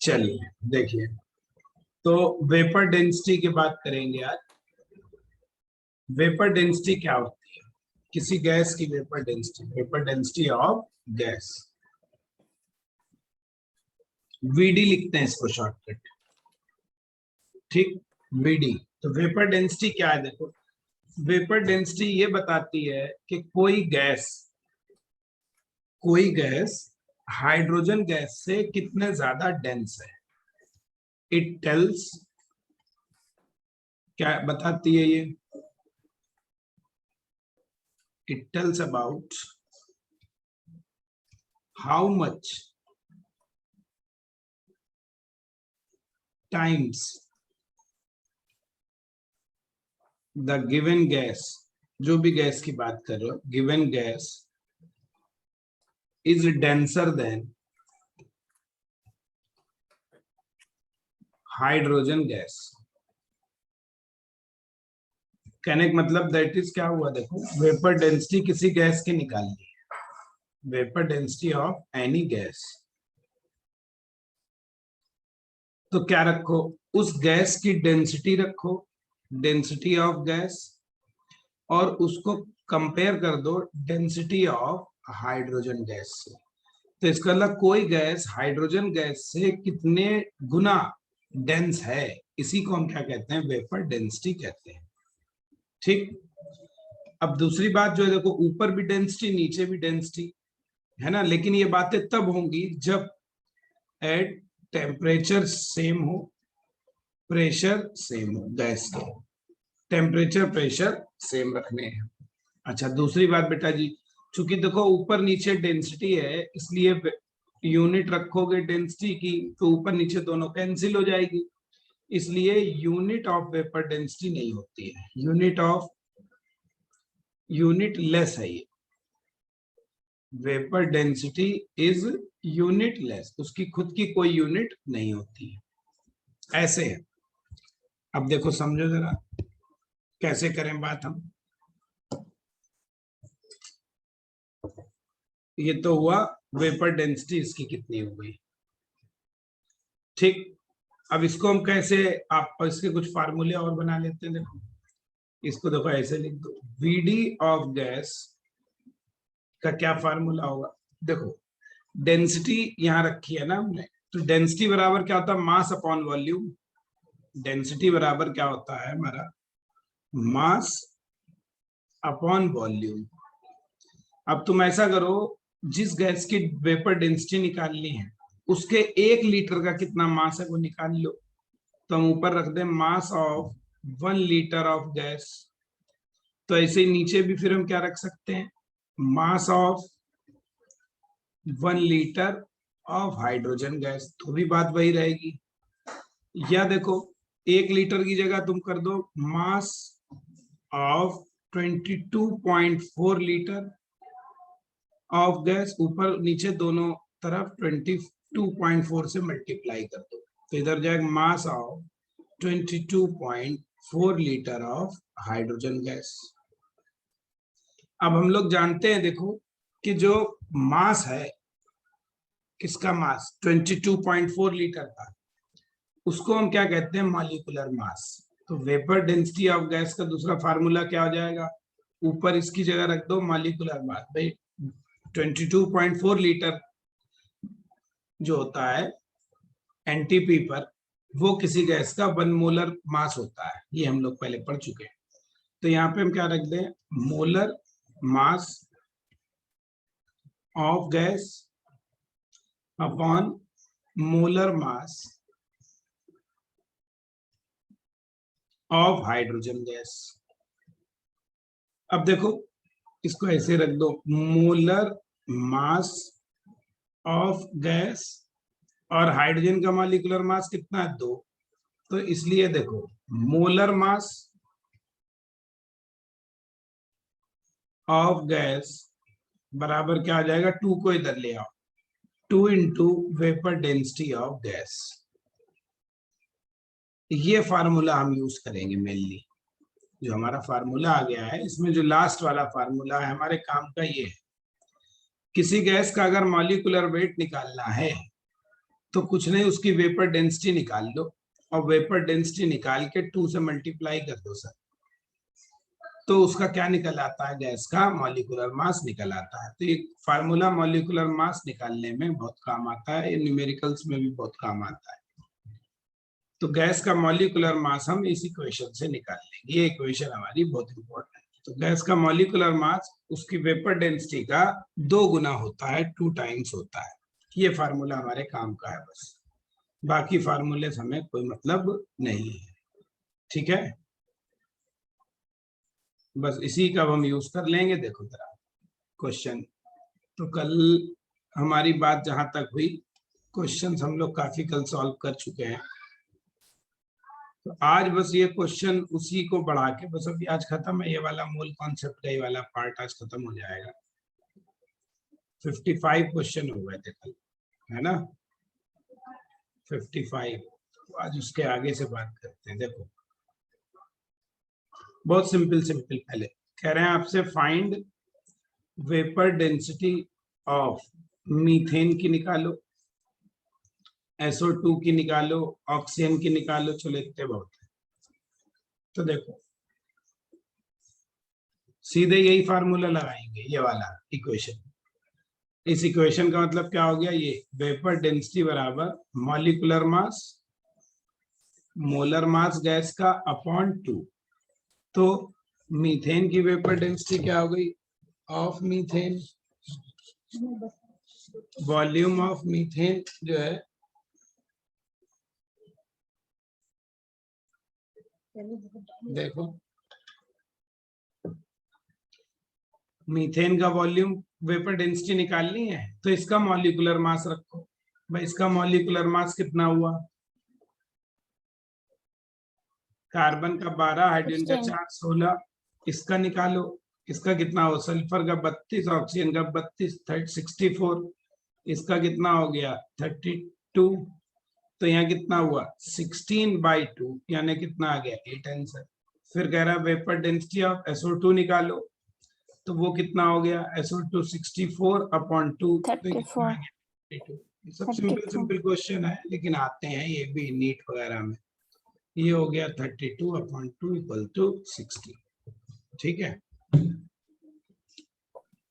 चलिए देखिए, तो वेपर डेंसिटी की बात करेंगे आज। वेपर डेंसिटी क्या होती है? किसी गैस की vapour density of gas, VD लिखते हैं इसको शॉर्टकट, ठीक, वीडी। तो वेपर डेंसिटी क्या है? देखो, वेपर डेंसिटी ये बताती है कि कोई गैस हाइड्रोजन गैस से कितने ज्यादा डेंस है। इट टेल्स, क्या बताती है ये? It tells about how much times the given gas, जो भी गैस की बात कर रहे हो, given gas is denser than hydrogen gas. कहने का मतलब दैट इज क्या हुआ? देखो, वेपर डेंसिटी किसी गैस की निकालनी है, vapour density of any gas. तो क्या रखो? उस गैस की डेंसिटी रखो, डेंसिटी ऑफ गैस, और उसको कंपेयर कर दो डेंसिटी ऑफ हाइड्रोजन गैस से। तो इसका मतलब कोई गैस हाइड्रोजन गैस से कितने गुना डेंस है, इसी को हम क्या कहते हैं? वेपर डेंसिटी कहते हैं, ठीक। अब दूसरी बात जो है, देखो, ऊपर भी डेंसिटी नीचे भी डेंसिटी है ना, लेकिन ये बातें तब होंगी जब एट टेम्परेचर सेम हो, प्रेशर सेम हो, गैस के टेम्परेचर प्रेशर सेम रखने हैं। अच्छा, दूसरी बात बेटा जी, चूंकि देखो ऊपर नीचे डेंसिटी है, इसलिए यूनिट रखोगे डेंसिटी की तो ऊपर नीचे दोनों कैंसिल हो जाएगी, इसलिए यूनिट ऑफ वेपर डेंसिटी नहीं होती है, यूनिट लेस है ये। Vapour density is unit less, उसकी खुद की कोई यूनिट नहीं होती है, ऐसे है। अब देखो, समझो जरा कैसे करें बात हम। ये तो हुआ वेपर डेंसिटी, इसकी कितनी हो गई, ठीक। अब इसको हम कैसे, आप इसके कुछ फार्मूले और बना लेते हैं। देखो, इसको देखो ऐसे लिख दो, वीडी ऑफ गैस का क्या फार्मूला होगा? देखो, डेंसिटी यहां रखी है ना हमने, तो डेंसिटी बराबर क्या होता है? Mass upon volume. डेंसिटी बराबर क्या होता है हमारा? Mass upon volume. अब तुम ऐसा करो, जिस गैस की वेपर डेंसिटी निकालनी है उसके 1 लीटर का कितना मास है वो निकाल लो। तो हम ऊपर रख दें mass of 1 litre of gas, तो ऐसे ही नीचे भी फिर हम क्या रख सकते हैं? Mass of 1 litre of hydrogen gas, तो भी बात वही रहेगी। या देखो, 1 लीटर की जगह तुम कर दो mass of 22.4 litre of gas, ऊपर नीचे दोनों तरफ 22.4 से मल्टीप्लाई कर दो, तो इधर जाएगा mass of 22.4 litre of hydrogen gas. अब हम लोग जानते हैं, देखो, कि जो मास है, किसका मास 22.4 लीटर का, उसको हम क्या कहते हैं? Molecular mass. तो वेपर डेंसिटी ऑफ गैस का दूसरा फार्मूला क्या हो जाएगा? ऊपर इसकी जगह रख दो मॉलिक्यूलर मास। भाई 22.4 लीटर जो होता है एनटीपी पर, वो किसी गैस का 1 मोलर मास होता है, ये हम लोग पहले पढ़ चुके हैं। तो यहाँ पे हम क्या रख दें? Molar mass of gas upon molar mass of hydrogen gas. अब देखो, इसको ऐसे रख दो, मोलर मास ऑफ गैस, और हाइड्रोजन का मॉलिक्यूलर मास कितना है? 2। तो इसलिए देखो, मोलर मास ऑफ गैस बराबर क्या आ जाएगा? 2 को इधर ले आओ, 2 into vapour density of gas. ये फार्मूला हम यूज करेंगे मेनली। जो हमारा फार्मूला आ गया है, इसमें जो लास्ट वाला फार्मूला है हमारे काम का, ये है, किसी गैस का अगर मॉलिक्यूलर वेट निकालना है तो कुछ नहीं, उसकी वेपर डेंसिटी निकाल लो और वेपर डेंसिटी निकाल के 2 से मल्टीप्लाई कर दो सर, तो उसका क्या निकल आता है, गैस का मॉलिक्यूलर मास निकल आता है। तो ये फार्मूला मॉलिक्यूलर मास निकालने में बहुत काम आता है, ये न्यूमेरिकल्स में भी बहुत काम आता है। तो गैस का मॉलिक्यूलर मास हम इस इक्वेशन से निकाल लेंगे, ये इक्वेशन हमारी बहुत इंपॉर्टेंट है। तो गैस का मॉलिक्यूलर मास उसकी वेपर डेंसिटी का 2 गुना होता है, 2 टाइम्स होता है। ये फार्मूला हमारे काम का है, बस बाकी फार्मूले से हमें कोई मतलब नहीं है, ठीक है। बस इसी का हम यूज कर लेंगे। देखो जरा क्वेश्चन, तो कल हमारी बात जहां तक हुई, क्वेश्चंस हम लोग काफी कल सॉल्व कर चुके हैं, तो आज बस ये क्वेश्चन उसी को बढ़ा के बस अभी आज खत्म है, ये वाला मूल कॉन्सेप्ट का ये वाला पार्ट आज खत्म हो जाएगा। 55 क्वेश्चन हो गए थे कल, है ना, 55। तो आज उसके आगे से बात करते हैं। देखो बहुत सिंपल सिंपल, पहले कह रहे हैं आपसे find vapour density of methane की निकालो, SO2 की निकालो, ऑक्सीजन की निकालो, चलो इतने बहुत है। तो देखो सीधे यही फार्मूला लगाएंगे, ये वाला इक्वेशन। इस इक्वेशन का मतलब क्या हो गया, ये वेपर डेंसिटी बराबर molecular mass, molar mass gas का अपॉन 2। तो मीथेन की वेपर डेंसिटी क्या हो गई, of methane, volume of methane जो है, देखो मीथेन का वॉल्यूम वेपर डेंसिटी निकालनी है तो इसका मॉलिक्यूलर मास रखो। भाई इसका मॉलिक्यूलर मास कितना हुआ, कार्बन का 12, हाइड्रोजन का 4, 16, इसका निकालो, इसका कितना हो, सल्फर का 32, ऑक्सीजन का 32, 64, इसका कितना हो गया 32। तो यहाँ कितना हुआ 16/2, यानी कितना आ गया 8 आंसर। फिर कह रहा है वेपर डेंसिटी ऑफ SO2 निकालो, तो वो कितना हो गया SO2 64/2, तो कितना आ गया 32। सब सिंपल सिंपल क्वेश्चन है, लेकिन आते हैं ये भी नीट वगैरह में। ये हो गया 32/2 इक्वल टू 60, ठीक है,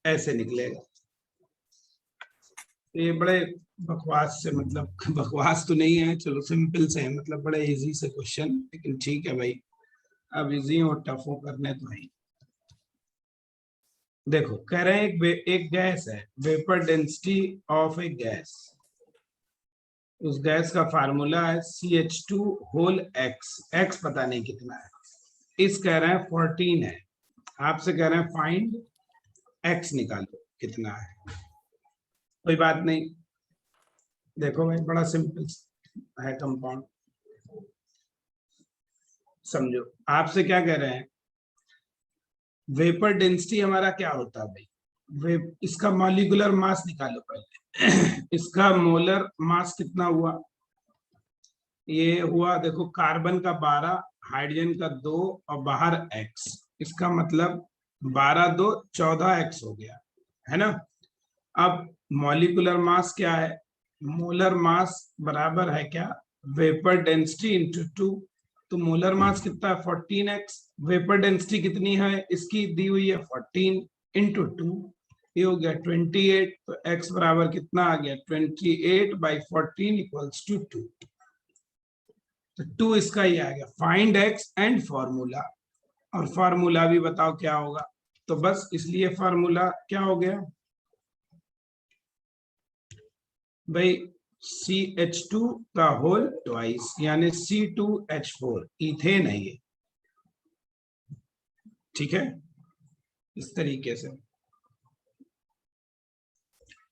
ऐसे निकलेगा। ये बड़े बकवास से, मतलब बकवास तो नहीं है, चलो सिंपल से है, मतलब बड़े इजी से क्वेश्चन, लेकिन ठीक है भाई, अब इजी हो टफ हो करने तो है। देखो कह रहे हैं एक गैस है, vapour density of A gas, उस गैस का फार्मूला है CH2 होल x पता नहीं कितना है, इस कह रहे हैं 14 है, आपसे कह रहे हैं फाइंड x निकालो कितना है। कोई बात नहीं, देखो भाई बड़ा सिंपल है कंपाउंड, समझो। आपसे क्या कह रहे हैं, वेपर डेंसिटी हमारा क्या होता है भाई, इसका मॉलिक्यूलर मास निकालो पहले। इसका मोलर मास कितना हुआ, ये हुआ देखो कार्बन का 12, हाइड्रोजन का 2 और बाहर x, इसका मतलब 12 2 14x हो गया, है ना। अब मॉलिक्यूलर मास क्या है, मोलर मास बराबर है क्या, वेपर डेंसिटी इंटू 2। तो मोलर मास कितना है 14x, वेपर डेंसिटी कितनी है इसकी दी हुई है 14 इंटू 2, ये हो गया 28। तो x बराबर कितना आ गया 28/14 इक्वल्स टू 2। तो 2 इसका ही आ गया, फाइंड x एंड फॉर्मूला, और फार्मूला भी बताओ क्या होगा। तो बस इसलिए फार्मूला क्या हो गया भाई, CH2 का होल ट्वाइस, यानी C2H4, इथेन है ये, ठीक है, इस तरीके से।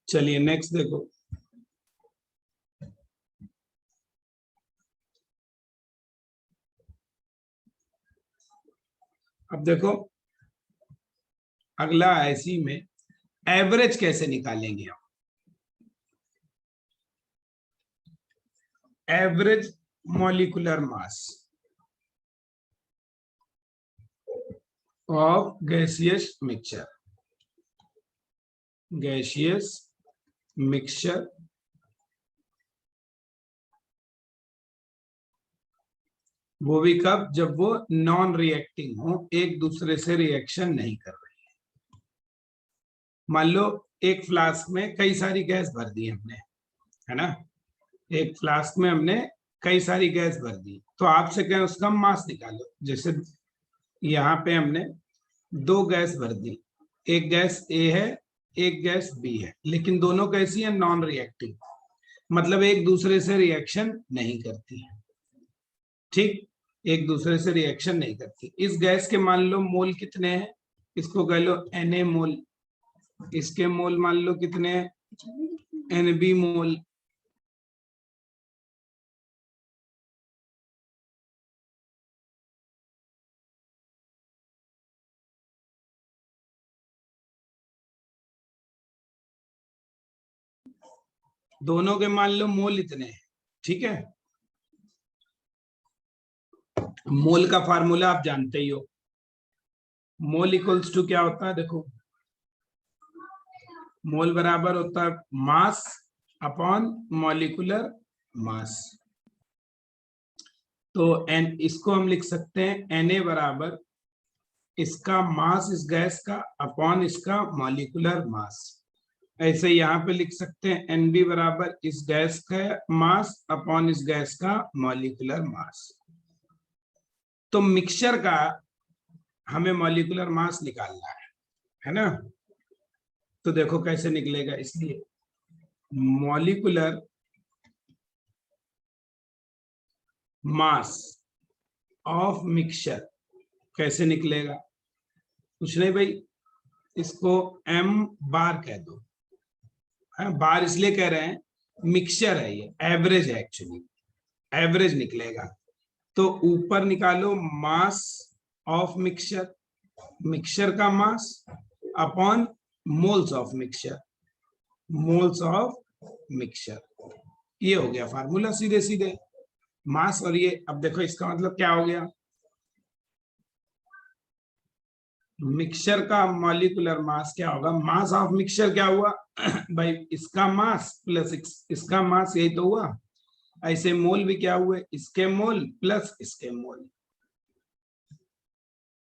चलिए नेक्स्ट देखो, अब देखो अगला ऐसी में एवरेज कैसे निकालेंगे हम, average molecular mass of gaseous mixture, gaseous mixture वो भी कब, जब वो नॉन रिएक्टिंग हो, एक दूसरे से रिएक्शन नहीं कर रही है। मान लो एक फ्लास्क में कई सारी गैस भर दी हमने, है ना, एक फ्लास्क में हमने कई सारी गैस भर दी, तो आपसे कहें उसका मास निकालो। जैसे यहाँ पे हमने दो गैस भर दी, एक गैस ए है, एक गैस बी है, लेकिन दोनों कैसी है, नॉन रिएक्टिव, मतलब एक दूसरे से रिएक्शन नहीं करती है। ठीक, एक दूसरे से रिएक्शन नहीं करती। इस गैस के मान लो मोल कितने हैं, इसको कह लो Na मोल, इसके मोल मान लो कितने हैं, Nb मोल। दोनों के मान लो मोल इतने हैं, ठीक है। मोल का फार्मूला आप जानते ही हो, मोल इक्वल्स टू क्या होता है, देखो मोल बराबर होता है मास अपॉन मॉलिक्यूलर मास। तो एन, इसको हम लिख सकते हैं Na बराबर इसका मास इस गैस का अपॉन इसका मॉलिक्यूलर मास। ऐसे यहाँ पे लिख सकते हैं Nb बराबर इस गैस का मास अपॉन इस गैस का मॉलिक्यूलर मास। तो मिक्सचर का हमें मॉलिक्यूलर मास निकालना है ना। तो देखो कैसे निकलेगा, इसलिए मॉलिक्यूलर मास ऑफ मिक्सचर कैसे निकलेगा, कुछ नहीं भाई, इसको m बार कह दो। बार इसलिए कह रहे हैं, मिक्सचर है ये, एवरेज है एक्चुअली, एवरेज निकलेगा। तो ऊपर निकालो मास ऑफ मिक्सचर, मिक्सचर का mass upon moles of mixture, moles of mixture. ये हो गया फार्मूला सीधे सीधे, मास। और ये अब देखो इसका मतलब क्या हो गया, मिक्सचर का मॉलिक्यूलर मास क्या होगा, मास ऑफ मिक्सचर क्या हुआ भाई, इसका मास प्लस इसका मास, यही तो हुआ। ऐसे मोल भी क्या हुए, इसके मोल प्लस इसके मोल।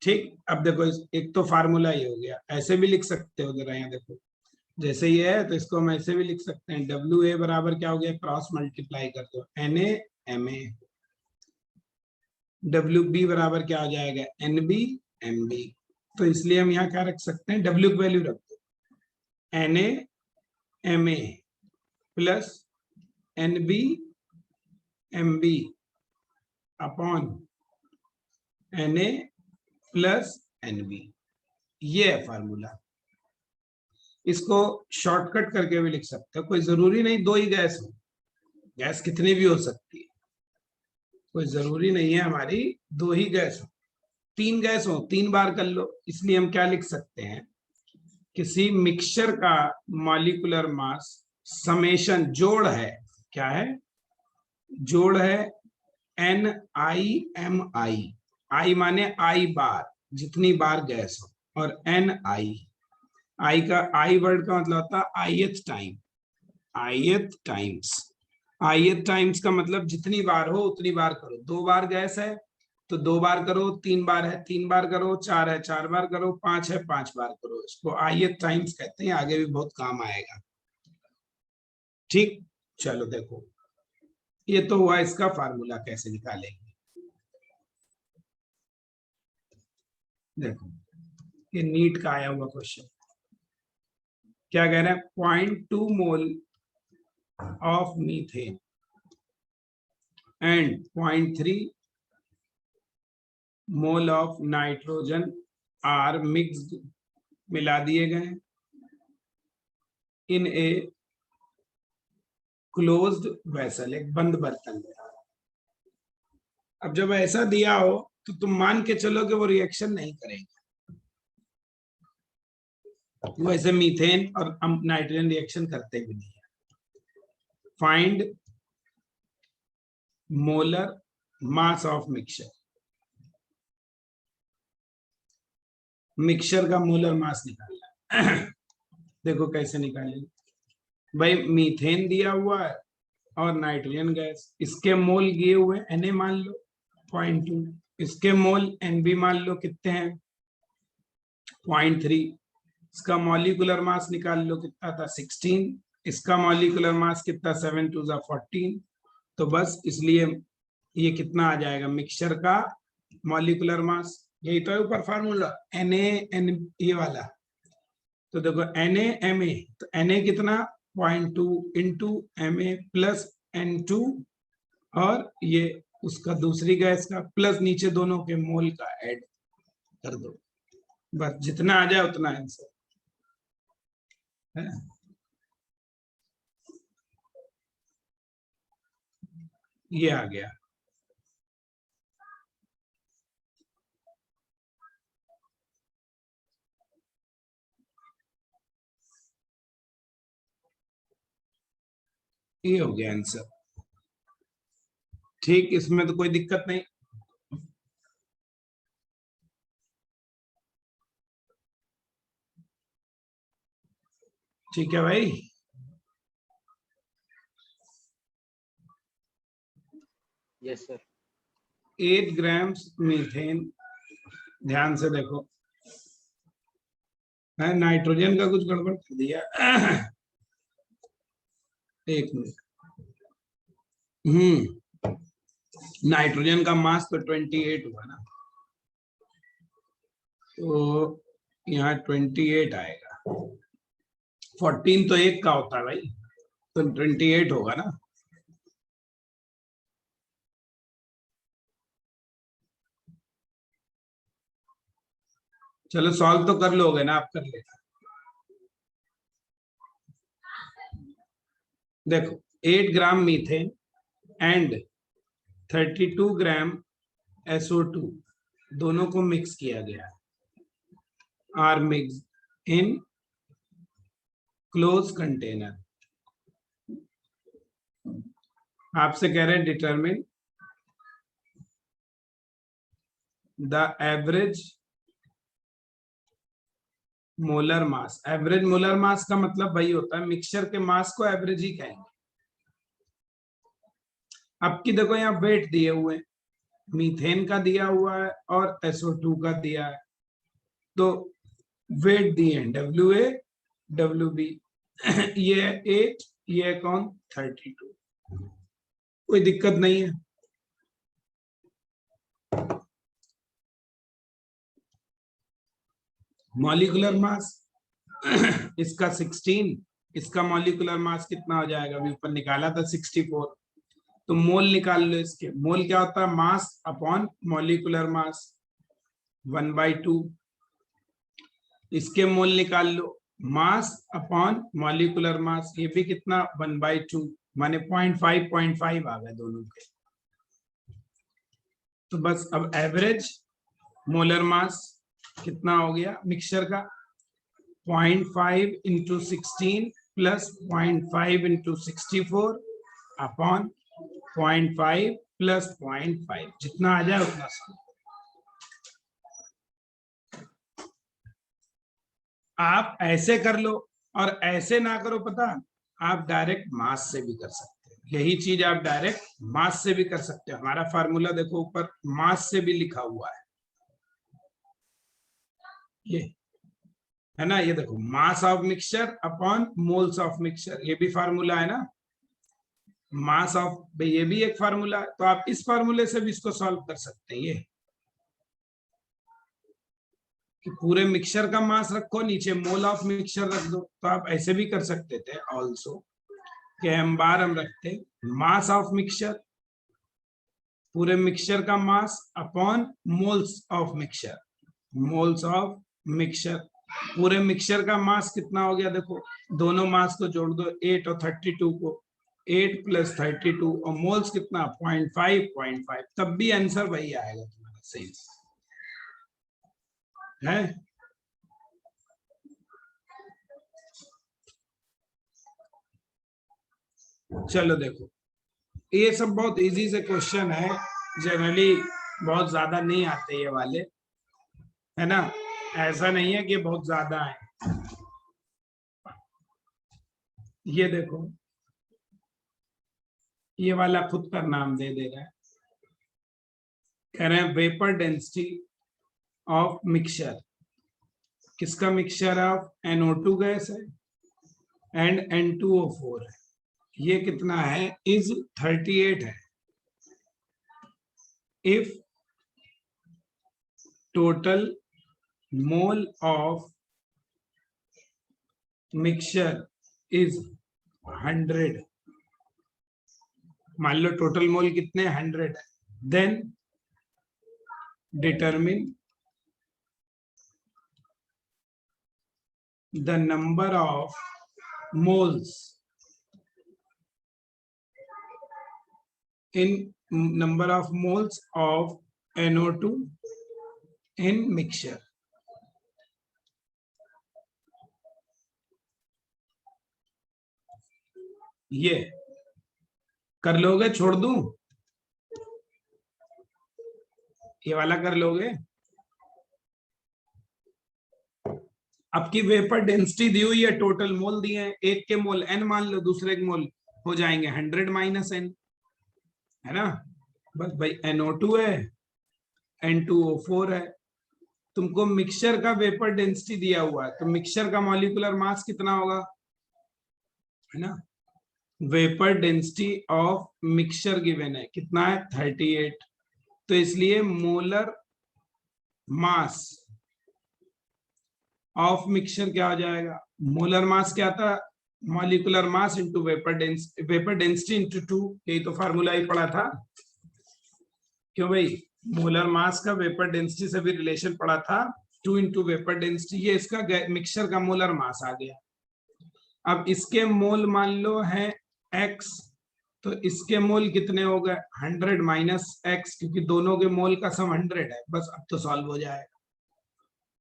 ठीक, अब देखो एक तो फार्मूला ये हो गया, ऐसे भी लिख सकते हो जरा, यहाँ देखो जैसे ये है तो इसको हम ऐसे भी लिख सकते हैं, WA बराबर क्या हो गया, क्रॉस मल्टीप्लाई कर दो Na Ma, WB बराबर क्या हो जाएगा, NB MB। तो इसलिए हम यहाँ क्या रख सकते हैं, W की वैल्यू रख दो, Na Ma plus NB MB upon Na plus NB। ये है फार्मूला। इसको शॉर्टकट करके भी लिख सकते हो, कोई जरूरी नहीं दो ही गैस हो, गैस कितनी भी हो सकती है, कोई जरूरी नहीं है हमारी दो ही गैस हो, तीन गैस हो, तीन बार कर लो। इसलिए हम क्या लिख सकते हैं, किसी मिक्सचर का मॉलिक्यूलर मास समेशन जोड़ है, क्या है, जोड़ है NiMi, आई माने आई बार, जितनी बार गैस हो, और Ni, आई का, आई वर्ड का मतलब होता है ith time, ith times. ith times का मतलब जितनी बार हो उतनी बार करो, दो बार गैस है तो दो बार करो, तीन बार है तीन बार करो, चार है चार बार करो, पांच है पांच बार करो, इसको ith टाइम्स कहते हैं, आगे भी बहुत काम आएगा। ठीक, चलो देखो ये तो हुआ इसका फार्मूला कैसे निकालेंगे। देखो ये नीट का आया हुआ क्वेश्चन, क्या कह रहा है, 0.2 mole of methane and 0.3 mole of nitrogen are mixed, मिला दिए गए इन ए क्लोज्ड वेसल, एक बंद बर्तन में। अब जब ऐसा दिया हो तो तुम मान के चलो कि वो रिएक्शन नहीं करेंगे, वैसे मीथेन और नाइट्रोजन रिएक्शन करते भी नहीं है। Find molar mass of mixture, mixture का मोलर मास निकालना है देखो कैसे निकालेंगे भाई, मीथेन दिया हुआ है और नाइट्रोजन गैस, इसके मोल दिए हुए Na मान लो, 0.2। इसके मोल NB मान लो कितने हैं 0.3। इसका मॉलिक्यूलर मास निकाल लो कितना था 16। इसका मॉलिक्यूलर मास कितना 7 2 14। तो बस इसलिए ये कितना आ जाएगा मिक्सचर का मॉलिक्यूलर मास, यही तो है ऊपर फार्मूला Na ये वाला। तो देखो Na तो Na कितना 0.2 इंटू Ma प्लस N2 और ये उसका दूसरी गैस का प्लस नीचे दोनों के मोल का ऐड कर दो, बस जितना आ जाए उतना आंसर है। ये आ गया। ये हो गया आंसर। ठीक, इसमें तो कोई दिक्कत नहीं। ठीक है भाई। Yes sir. 8 ग्राम्स मीथेन, ध्यान से देखो, है नाइट्रोजन का कुछ गड़बड़ कर दिया। एक मिनट। नाइट्रोजन का मास तो 28 हुआ ना, तो यहाँ 28 आएगा। 14 तो एक का होता है भाई, तो 28 होगा ना। चलो सॉल्व तो कर लोगे ना आप, कर लेना। देखो 8 ग्राम मीथेन एंड 32 ग्राम SO2 दोनों को मिक्स किया गया, are mix in close container. आपसे कह रहे हैं determine the average molar mass. Average molar mass का मतलब वही होता है, मिक्सचर के मास को एवरेज ही कहेंगे। अब की देखो यहाँ वेट दिए हुए, मीथेन का दिया हुआ है और SO2 का दिया है, तो वेट दिए हैं WA WB। ये 8, ये कौन 32, कोई दिक्कत नहीं है। मॉलिक्यूलर मास इसका 16, इसका मॉलिक्यूलर मास कितना हो जाएगा, अभी ऊपर निकाला था 64। तो मोल निकाल लो इसके। मोल क्या होता है, मास अपॉन मॉलिक्यूलर मास 1/2। इसके मोल निकाल लो, मास अपॉन मॉलिक्यूलर मास, ये भी कितना 1/2, माने 0.5 आ गए दोनों के। तो बस अब एवरेज मोलर मास कितना हो गया मिक्सचर का, 0.5 into 16 plus 0.5 into 64 upon 0.5 plus 0.5, जितना आ जाए उतना सम। आप ऐसे कर लो और ऐसे ना करो, पता आप डायरेक्ट मास से भी कर सकते हो। यही चीज आप डायरेक्ट मास से भी कर सकते हो। हमारा फार्मूला देखो ऊपर मास से भी लिखा हुआ है, ये है ना। ये देखो mass of mixture upon moles of mixture, ये भी फार्मूला है ना। मास ऑफ, ये भी एक फार्मूला है, तो आप इस फार्मूले से भी इसको सॉल्व कर सकते हैं। ये कि पूरे मिक्सचर का मास रखो, नीचे मोल ऑफ मिक्सचर रख दो, तो आप ऐसे भी कर सकते थे ऑल्सो कि हम रखते मास ऑफ मिक्सचर, पूरे मिक्सचर का mass upon moles of mixture, moles of mixture. पूरे मिक्सचर का मास कितना हो गया, देखो दोनों मास को जोड़ दो, 8 और 32 को, 8 प्लस 32 और मोल्स कितना 0.5, तब भी आंसर वही आएगा तुम्हारा, सही है। चलो देखो, ये सब बहुत इजी से क्वेश्चन है, जनरली बहुत ज्यादा नहीं आते ये वाले, है ना। ऐसा नहीं है कि बहुत ज्यादा है। ये देखो, ये वाला खुद का नाम दे रहा है, कह रहे हैं वेपर डेंसिटी ऑफ मिक्सचर, किसका मिक्सचर ऑफ NO2 गैस है एंड N2O4 है, ये कितना है, इज 38 है। If total mole of mixture is 100, मान लो टोटल मोल कितने 100 है, then determine the number of moles of NO2 in mixture। ये कर लोगे, छोड़ दूं, ये वाला कर लोगे। आपकी वेपर डेंसिटी दी हुई है, टोटल मोल दिए हैं, एक के मोल n मान लो, दूसरे के मोल हो जाएंगे 100 माइनस n, है ना। बस भाई NO2 है, N2O4 है, तुमको मिक्सचर का वेपर डेंसिटी दिया हुआ है, तो मिक्सचर का मॉलिक्यूलर मास कितना होगा, है ना। Vapour density of mixture given है, कितना है 38, तो इसलिए मोलर मास ऑफ मिक्सचर क्या हो जाएगा, मोलर मास क्या था, molecular mass into vapour density into 2, यही तो फार्मूला ही पढ़ा था। क्यों भाई, मोलर मास का वेपर डेंसिटी से भी रिलेशन पढ़ा था, 2 इंटू वेपर डेंसिटी, ये इसका मिक्सचर का मोलर मास आ गया। अब इसके मोल मान लो है x, तो इसके मोल कितने हो गए 100 माइनस x, क्योंकि दोनों के मोल का सम 100 है, बस अब तो सॉल्व हो जाएगा,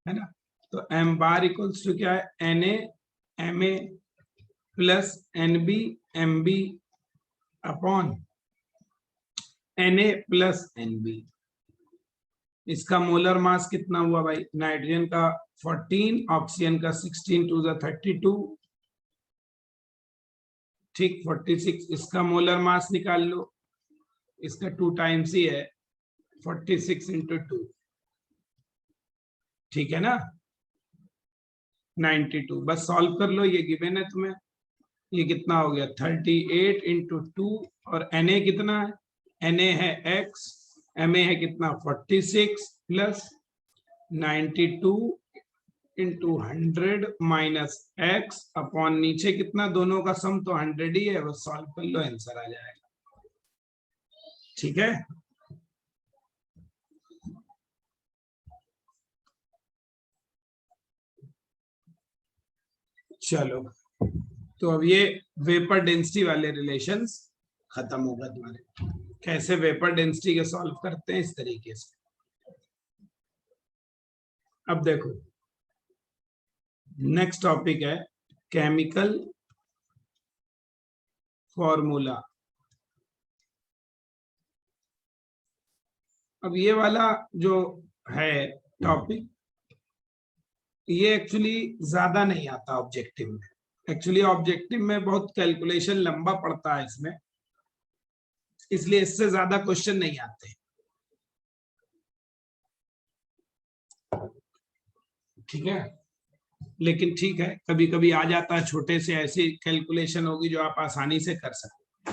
है ना। तो m बार इक्वल्स टू क्या है, Na Ma plus Nb Mb upon Na plus Nb। इसका मोलर मास कितना हुआ भाई, नाइट्रोजन का 14, ऑक्सीजन का 16 टू द 32, ठीक 46। इसका मोलर मास निकाल लो, इसका 2 टाइम्स ही है, 46 इंटू 2, ठीक है ना, 92। बस सॉल्व कर लो, ये गिवन है तुम्हें, ये कितना हो गया 38 इंटू 2, और Na कितना है, Na है x, Ma है कितना 46 plus 92 into 100 minus x upon नीचे कितना, दोनों का सम तो 100 ही है, बस सॉल्व कर लो, आंसर आ जाएगा, ठीक है। चलो, तो अब ये वेपर डेंसिटी वाले रिलेशंस खत्म होगा तुम्हारे, कैसे वेपर डेंसिटी के सॉल्व करते हैं इस तरीके से। अब देखो नेक्स्ट टॉपिक है केमिकल फॉर्मूला। अब ये वाला जो है टॉपिक, ये एक्चुअली ज्यादा नहीं आता ऑब्जेक्टिव में, एक्चुअली ऑब्जेक्टिव में बहुत कैलकुलेशन लंबा पड़ता है इसमें, इसलिए इससे ज्यादा क्वेश्चन नहीं आते, ठीक है। लेकिन ठीक है, कभी कभी आ जाता है, छोटे से ऐसी कैलकुलेशन होगी जो आप आसानी से कर सकते।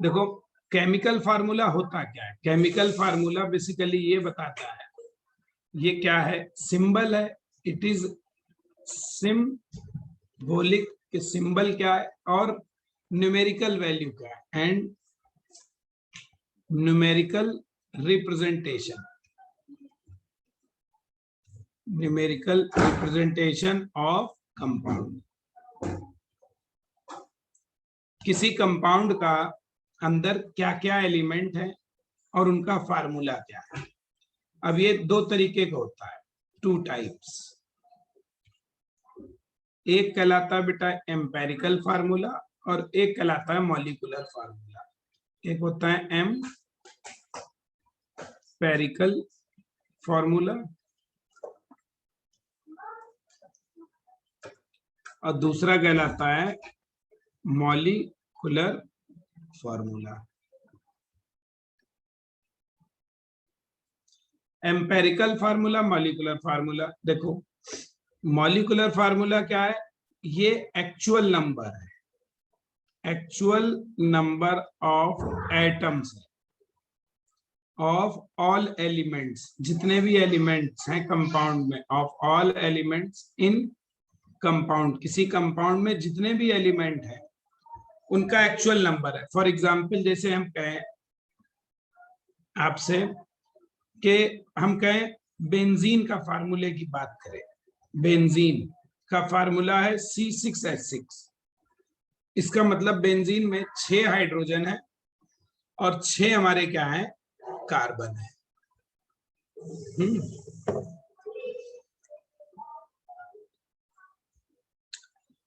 देखो केमिकल फार्मूला होता क्या है, केमिकल फार्मूला बेसिकली ये बताता है, ये क्या है, सिंबल है, इट इज सिंबॉलिक, सिंबल क्या है, और न्यूमेरिकल वैल्यू क्या है, and numerical representation, numerical representation of compound. किसी कंपाउंड का अंदर क्या क्या एलिमेंट है और उनका फार्मूला क्या है। अब ये दो तरीके का होता है, 2 टाइप्स, एक कहलाता है बेटा एम्पेरिकल फार्मूला और एक कहलाता है मॉलिक्यूलर फार्मूला। एक होता है एम्पेरिकल फार्मूला और दूसरा कहलाता है molecular formula. Empirical formula, molecular formula. देखो मॉलिक्यूलर फार्मूला क्या है, ये एक्चुअल नंबर है, actual number of atoms of all elements, जितने भी एलिमेंट्स हैं कंपाउंड में, of all elements in compound, किसी कंपाउंड में जितने भी एलिमेंट हैं उनका एक्चुअल नंबर है। फॉर एग्जांपल जैसे हम कहें आपसे कि हम कहें बेंजीन का फार्मूले की बात करें, बेंजीन का फार्मूला है C6H6। इसका मतलब बेंजीन में 6 हाइड्रोजन है और 6 हमारे क्या है, कार्बन है।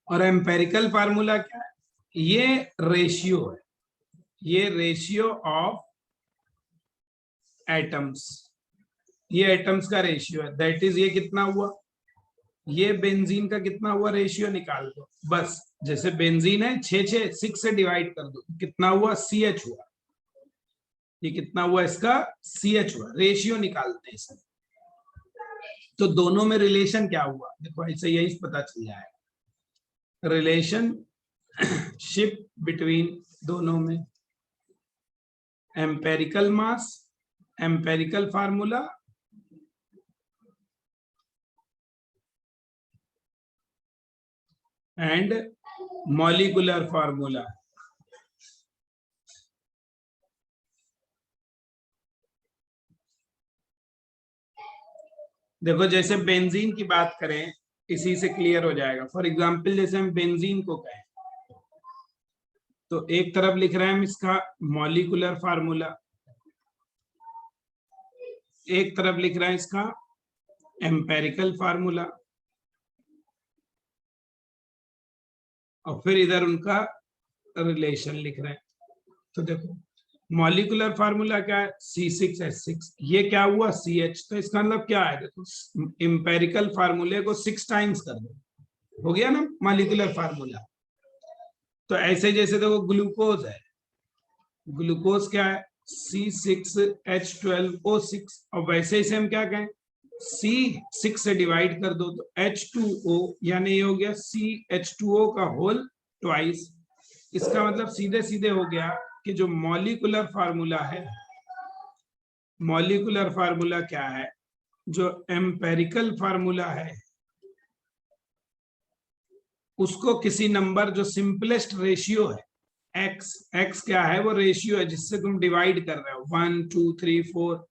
और एम्पेरिकल फार्मूला क्या है, ये रेशियो है, ये रेशियो ऑफ एटम्स, ये एटम्स का रेशियो है। दैट इज ये कितना हुआ, ये बेंजीन का कितना हुआ, रेशियो निकाल दो बस। जैसे बेंजीन है 6 से डिवाइड कर दो, कितना हुआ, CH हुआ। ये कितना हुआ, इसका CH हुआ, रेशियो निकालते हैं इसमें। तो दोनों में रिलेशन क्या हुआ, देखो ऐसे यही पता चल जाएगा, रिलेशनशिप बिटवीन दोनों में, empirical mass, empirical formula and molecular formula. देखो जैसे बेंजीन की बात करें, इसी से क्लियर हो जाएगा। फॉर एग्जांपल जैसे हम बेंजीन को कहें तो एक तरफ लिख रहे हैं हम इसका मॉलिक्यूलर फार्मूला, एक तरफ लिख रहे हैं इसका एम्पेरिकल फार्मूला, और फिर इधर उनका रिलेशन लिख रहे हैं। तो देखो मॉलिक्यूलर फार्मूला क्या है, C6H6, ये क्या हुआ, CH। तो इसका मतलब क्या है, देखो एम्पेरिकल फार्मूले को 6 टाइम्स कर दो, हो गया ना मॉलिक्यूलर फार्मूला। तो ऐसे जैसे देखो ग्लूकोज है, ग्लूकोज क्या है, C6H12O6, और वैसे इसे हम क्या कहें, C6 से डिवाइड कर दो तो H2O, यानी ये हो गया CH2O का होल ट्वाइस। इसका मतलब सीधे सीधे हो गया कि जो मॉलिक्यूलर फार्मूला है, मॉलिक्यूलर फार्मूला क्या है, जो एम्पेरिकल फार्मूला है उसको किसी नंबर, जो सिंपलेस्ट रेशियो है, x क्या है, वो रेशियो है जिससे तुम डिवाइड कर रहे हो, 1 2 3 4,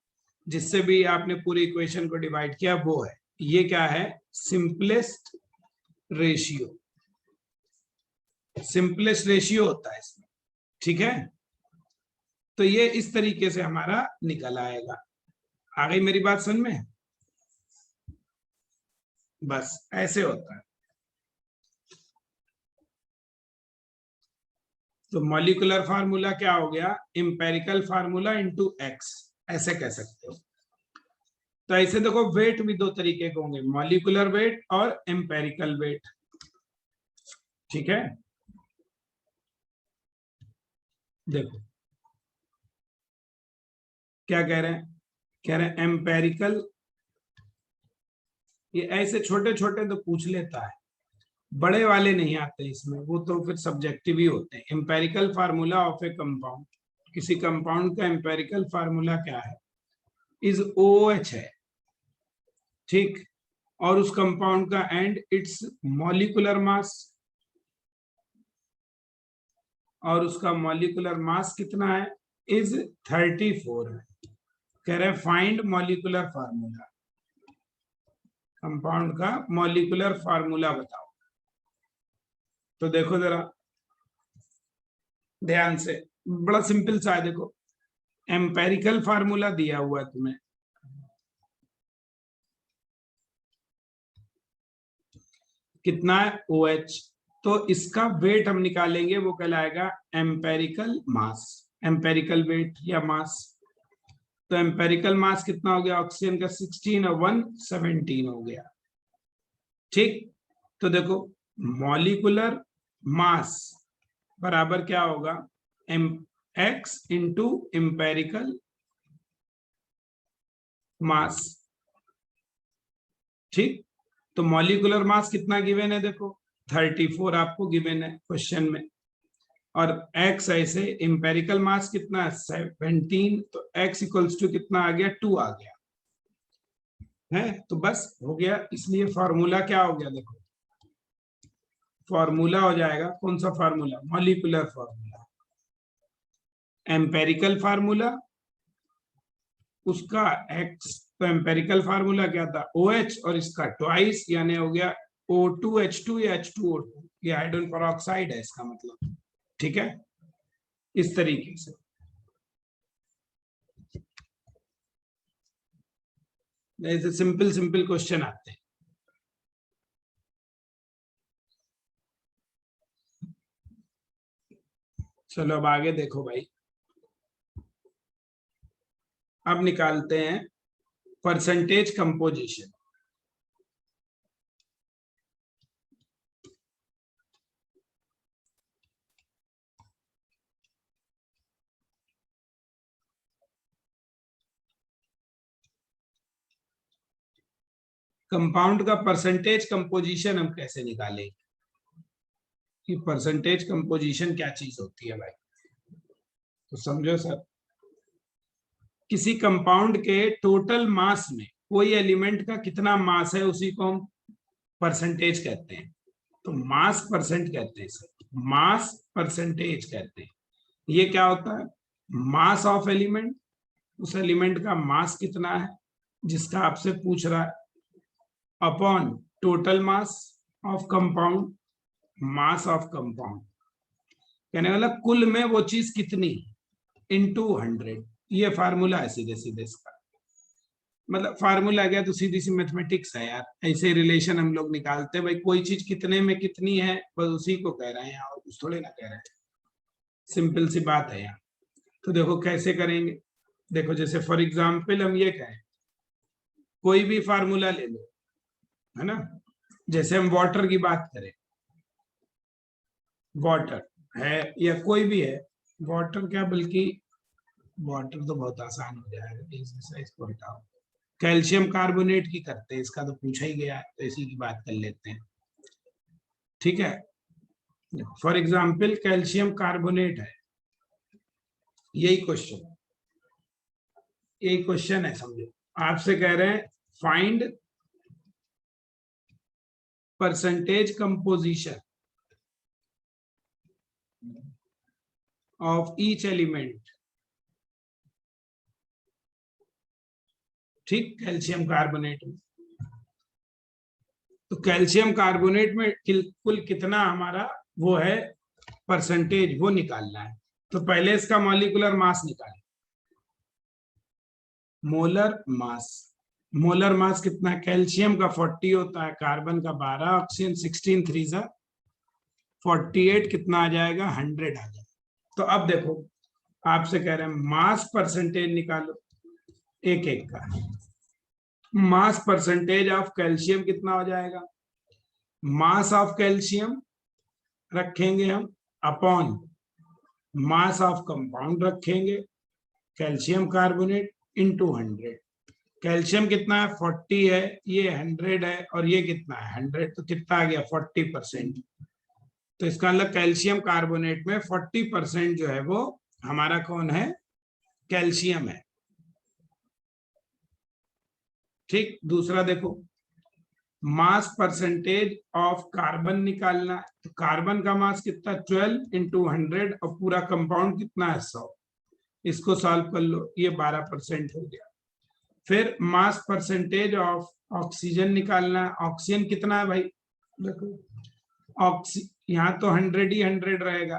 जिससे भी आपने पूरी इक्वेशन को डिवाइड किया वो है, ये क्या है, सिंपलेस्ट रेशियो, सिंपलेस्ट रेशियो होता है इसमें, ठीक है। तो ये इस तरीके से हमारा निकल आएगा। आ गई मेरी बात समझ में, बस ऐसे होता है। तो मॉलिक्यूलर फार्मूला क्या हो गया, इंपेरिकल फार्मूला इनटू x, ऐसे कह सकते हो। तो ऐसे देखो वेट भी दो तरीके के होंगे, मॉलिक्यूलर वेट और एम्पेरिकल वेट, ठीक है। देखो क्या कह रहे हैं, कह रहे हैं एम्पेरिकल, ये ऐसे छोटे छोटे तो पूछ लेता है, बड़े वाले नहीं आते इसमें, वो तो फिर सब्जेक्टिव ही होते हैं। Empirical formula of A compound, किसी कंपाउंड का एम्पेरिकल फार्मूला क्या है, इज OH है, ठीक, और उस कंपाउंड का एंड इट्स मॉलिक्यूलर मास, और उसका मॉलिक्यूलर मास कितना है, इज 34 है। कह रहे हैं फाइंड मॉलिक्यूलर फार्मूला, कंपाउंड का मॉलिक्यूलर फार्मूला बताओ। तो देखो जरा ध्यान से, बड़ा सिंपल सा है, देखो एम्पेरिकल फार्मूला दिया हुआ है तुम्हें, कितना है, OH, तो इसका वेट हम निकालेंगे, वो कहलाएगा एम्पेरिकल मास, एम्पेरिकल वेट या मास। तो एम्पेरिकल मास कितना हो गया, ऑक्सीजन का 16 और 1 17 हो गया, ठीक। तो देखो मॉलिक्यूलर मास बराबर क्या होगा, x इंटू एम्पेरिकल मास। ठीक, तो मॉलिक्यूलर मास कितना गिवन है, देखो 34 आपको गिवन है क्वेश्चन में, और x ऐसे इंपेरिकल मास कितना है 17, तो x इक्वल्स टू कितना आ गया 2 आ गया है, तो बस हो गया। इसलिए फॉर्मूला क्या हो गया, देखो फॉर्मूला हो जाएगा कौन सा formula, molecular formula, empirical formula उसका x, तो एम्पेरिकल फार्मूला क्या था OH और इसका ट्वाइस, यानी हो गया O2H2 या H2O2, ये हाइड्रोजन पेरोक्साइड है इसका मतलब। ठीक है, इस तरीके से ऐसे सिंपल सिंपल क्वेश्चन आते हैं। चलो अब आगे देखो भाई, अब निकालते हैं परसेंटेज कंपोजिशन। कंपाउंड का परसेंटेज कंपोजिशन हम कैसे निकालेंगे, कि परसेंटेज कंपोजिशन क्या चीज होती है भाई, तो समझो सर, किसी कंपाउंड के टोटल मास में कोई एलिमेंट का कितना मास है उसी को हम परसेंटेज कहते हैं, तो मास परसेंट कहते हैं सर, मास परसेंटेज कहते हैं। ये क्या होता है, मास ऑफ एलिमेंट, उस एलिमेंट का मास कितना है जिसका आपसे पूछ रहा है, upon total mass of compound, mass of compound कहने वाला कुल में वो चीज कितनी, इनटू 100। ये फार्मूला है सीधे सीधे इसका, मतलब फार्मूला गया तो सीधी सी मैथमेटिक्स है यार, ऐसे रिलेशन हम लोग निकालते हैं भाई, कोई चीज कितने में कितनी है बस उसी को कह रहे हैं और कुछ थोड़े ना कह रहे हैं, सिंपल सी बात है यार। तो देखो कैसे करेंगे, देखो जैसे फॉर एग्जाम्पल हम ये कहें, कोई भी फार्मूला ले लो, है ना, जैसे हम वाटर की बात करें, वाटर है या कोई भी है, वाटर क्या बल्कि वाटर तो बहुत आसान हो जाएगा, इसको हटाओ, कैल्शियम कार्बोनेट की करते हैं, इसका तो पूछा ही गया है तो इसी की बात कर लेते हैं। ठीक है, फॉर एग्जाम्पल कैल्शियम कार्बोनेट है, यही क्वेश्चन, यही क्वेश्चन है समझो, आपसे कह रहे हैं find percentage composition of each element. ठीक, कैल्शियम कार्बोनेट में, तो कैल्शियम कार्बोनेट में कुल कितना हमारा वो है परसेंटेज, वो निकालना है। तो पहले इसका मॉलिक्यूलर मास निकालें, मोलर मास, मोलर मास कितना है, कैल्शियम का 40 होता है, कार्बन का 12, ऑक्सीजन 16 3 48, कितना आ जाएगा 100 आ जाएगा। तो अब देखो आपसे कह रहे हैं मास परसेंटेज निकालो एक एक का, मास परसेंटेज ऑफ कैल्शियम कितना हो जाएगा, मास ऑफ कैल्शियम रखेंगे हम अपॉन मास ऑफ कंपाउंड रखेंगे, कैल्शियम कार्बोनेट इनटू 100। कैल्शियम कितना है 40 है, ये 100 है, और ये कितना है 100, तो कितना आ गया 40%। तो इसका मतलब कैल्शियम कार्बोनेट में 40% जो है वो हमारा कौन है, कैल्शियम है। ठीक, दूसरा देखो मास परसेंटेज ऑफ कार्बन निकालना, तो कार्बन का मास कितना 12 इंटू 100, और पूरा कंपाउंड कितना है 100, इसको सॉल्व कर लो, ये 12% हो गया। फिर मास परसेंटेज ऑफ ऑक्सीजन निकालना है, ऑक्सीजन कितना है भाई, देखो यहाँ तो 100 ही 100 रहेगा,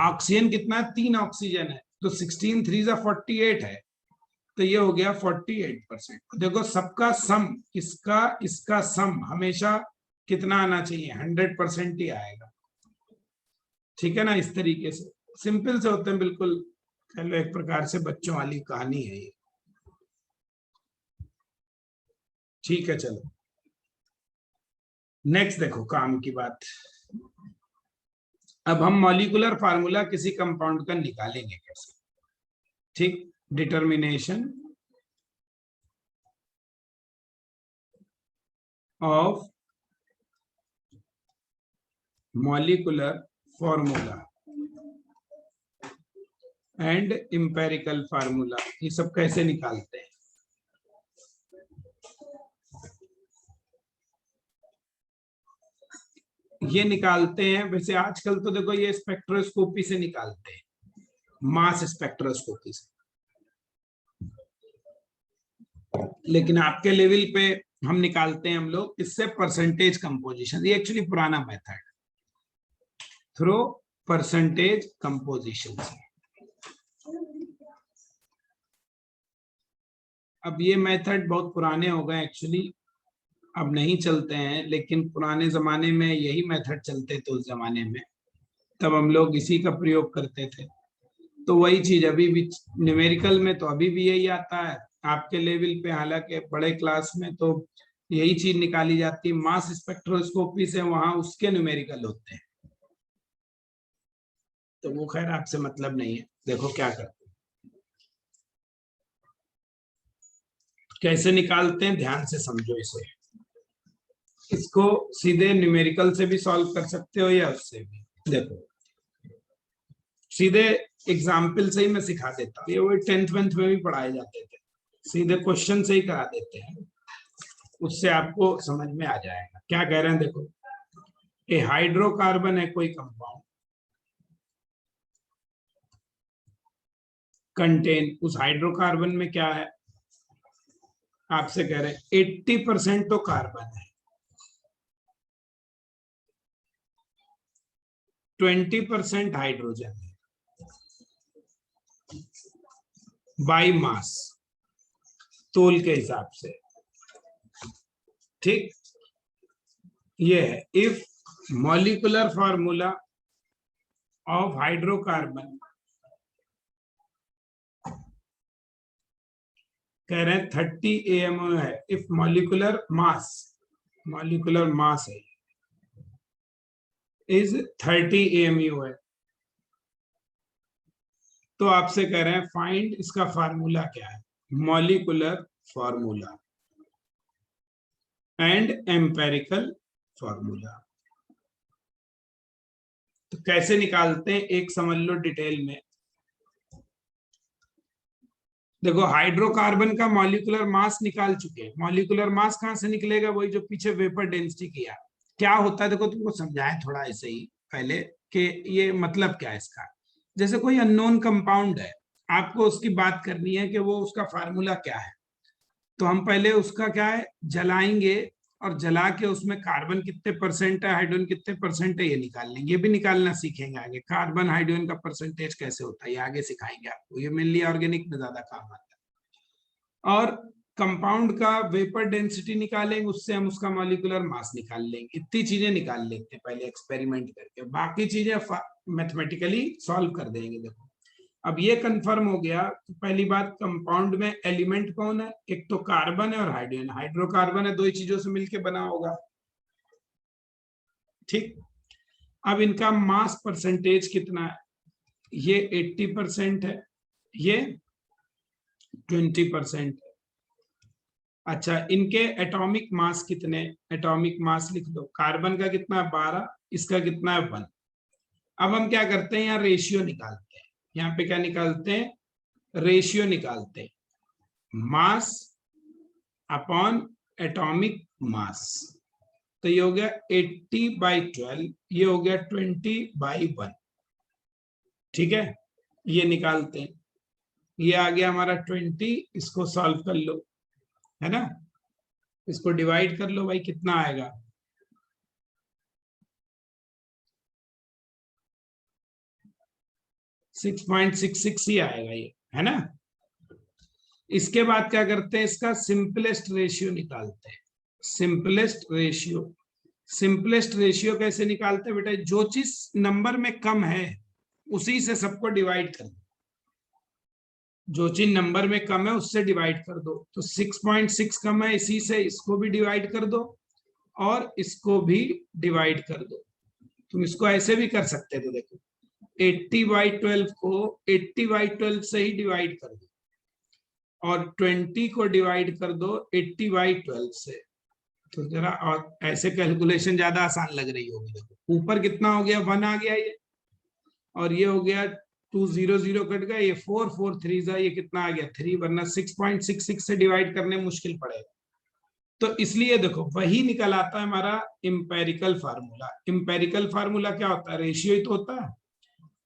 ऑक्सीजन कितना है 3 ऑक्सीजन है, तो 16 3 48 है, तो ये हो गया 48%। देखो सबका सम, इसका इसका सम हमेशा कितना आना चाहिए 100% ही आएगा। ठीक है ना, इस तरीके से सिंपल से होते हैं बिल्कुल, कह लो एक प्रकार से बच्चों वाली कहानी है ये। ठीक है, चलो नेक्स्ट देखो काम की बात, अब हम मॉलिक्यूलर फार्मूला किसी कंपाउंड का निकालेंगे कैसे। ठीक, determination of molecular formula and empirical formula, ये सब कैसे निकालते हैं? ये निकालते हैं वैसे आजकल तो देखो ये स्पेक्ट्रोस्कोपी से निकालते हैं, मास स्पेक्ट्रोस्कोपी से, लेकिन आपके लेवल पे हम निकालते हैं हम लोग इससे परसेंटेज कंपोजिशन। ये एक्चुअली पुराना मेथड, थ्रू परसेंटेज कंपोजिशन से। अब ये मेथड बहुत पुराने हो गए एक्चुअली, अब नहीं चलते हैं, लेकिन पुराने जमाने में यही मेथड चलते थे उस जमाने में, तब हम लोग इसी का प्रयोग करते थे। तो वही चीज अभी भी न्यूमेरिकल में तो अभी भी यही आता है आपके लेवल पे, हालांकि बड़े क्लास में तो यही चीज निकाली जाती है मास स्पेक्ट्रोस्कोपी से, वहां उसके न्यूमेरिकल होते हैं, तो वो खैर आपसे मतलब नहीं है। देखो क्या करते हैं, कैसे निकालते हैं, ध्यान से समझो इसे। इसको सीधे न्यूमेरिकल से भी सॉल्व कर सकते हो या उससे भी। देखो सीधे एग्जाम्पल से ही मैं सिखा देता हूँ, ये वही 10th में भी पढ़ाए जाते थे, सीधे क्वेश्चन से ही करा देते हैं, उससे आपको समझ में आ जाएगा। क्या कह रहे हैं देखो, ये हाइड्रोकार्बन है कोई कंपाउंड, कंटेन, उस हाइड्रोकार्बन में क्या है, आपसे कह रहे हैं 80% तो कार्बन है, 20% हाइड्रोजन है बाय मास, तोल के हिसाब से, ठीक। ये है if molecular formula of hydrocarbon, कह रहे हैं 30 AMO है, इफ मॉलिक्यूलर मास है इज 30 AMU है, तो आपसे कह रहे हैं फाइंड इसका फार्मूला क्या है, molecular formula and empirical formula. तो कैसे निकालते हैं एक समझ लो डिटेल में। देखो हाइड्रोकार्बन का मॉलिक्यूलर मास निकाल चुके हैं, मॉलिक्यूलर मास कहां से निकलेगा, वही जो पीछे वेपर डेंसिटी किया। क्या होता है देखो, तुमको समझाएं थोड़ा ऐसे ही पहले कि ये मतलब क्या है इसका। जैसे कोई अननोन कंपाउंड है, आपको उसकी बात करनी है कि वो उसका फार्मूला क्या है, तो हम पहले उसका क्या है जलाएंगे, और जला के उसमें कार्बन कितने परसेंट है, हाइड्रोजन कितने परसेंट है, ये निकाल लेंगे। ये भी निकालना सीखेंगे आगे, कार्बन हाइड्रोजन का परसेंटेज कैसे होता है ये आगे सिखाएंगे आपको, ये मेनली ऑर्गेनिक में ज्यादा काम आता है। और कंपाउंड का वेपर डेंसिटी निकालेंगे, उससे हम उसका मॉलिक्यूलर मास निकाल लेंगे। इतनी चीजें निकाल लेते हैं पहले एक्सपेरिमेंट करके, बाकी चीजें मैथमेटिकली सॉल्व कर देंगे। देखो अब ये कंफर्म हो गया, तो पहली बात कंपाउंड में एलिमेंट कौन है, एक तो कार्बन है और हाइड्रोजन, हाइड्रोकार्बन है, दो ही चीजों से मिलके बना होगा, ठीक। अब इनका मास परसेंटेज कितना है, ये 80% है, ये 20% है। अच्छा इनके एटॉमिक मास कितने, एटॉमिक मास लिख दो, कार्बन का कितना है 12, इसका कितना है 1। अब हम क्या करते हैं, यहाँ रेशियो निकालते हैं, यहाँ पे क्या निकालते हैं, रेशियो निकालते हैं, मास अपॉन एटॉमिक मास। तो ये हो गया 80/12, ये हो गया 20/1, ठीक है। ये निकालते हैं, ये आ गया हमारा 20, इसको सॉल्व कर लो, है ना, इसको डिवाइड कर लो भाई, कितना आएगा, 6.66 ही आएगा ये, है ना। इसके बाद क्या करते हैं, इसका सिंपलेस्ट रेशियो निकालते हैं, सिंपलेस्ट रेशियो। सिंपलेस्ट रेशियो कैसे निकालते हैं बेटा, जो चीज नंबर में कम है उसी से सबको डिवाइड कर दो, जो चीज नंबर में कम है उससे डिवाइड कर दो। तो 6.6 कम है, इसी से इसको भी डिवाइड कर दो और इसको भी डिवाइड कर दो। तुम इसको ऐसे भी कर सकते थे, देखो 80/12 को 80/12 से ही डिवाइड कर दो और 20 को डिवाइड कर दो 80/12 से, तो जरा और ऐसे कैलकुलेशन ज्यादा आसान लग रही होगी। देखो ऊपर कितना हो गया, 1 आ गया ये, और ये हो गया 2 0 0 कट गया, ये 4 4 3 ये कितना आ गया 3, वरना 6.66 से डिवाइड करने मुश्किल पड़ेगा। तो इसलिए देखो वही निकल आता है हमारा इंपेरिकल फार्मूला। इंपेरिकल फार्मूला क्या होता है, रेशियो ही तो होता है।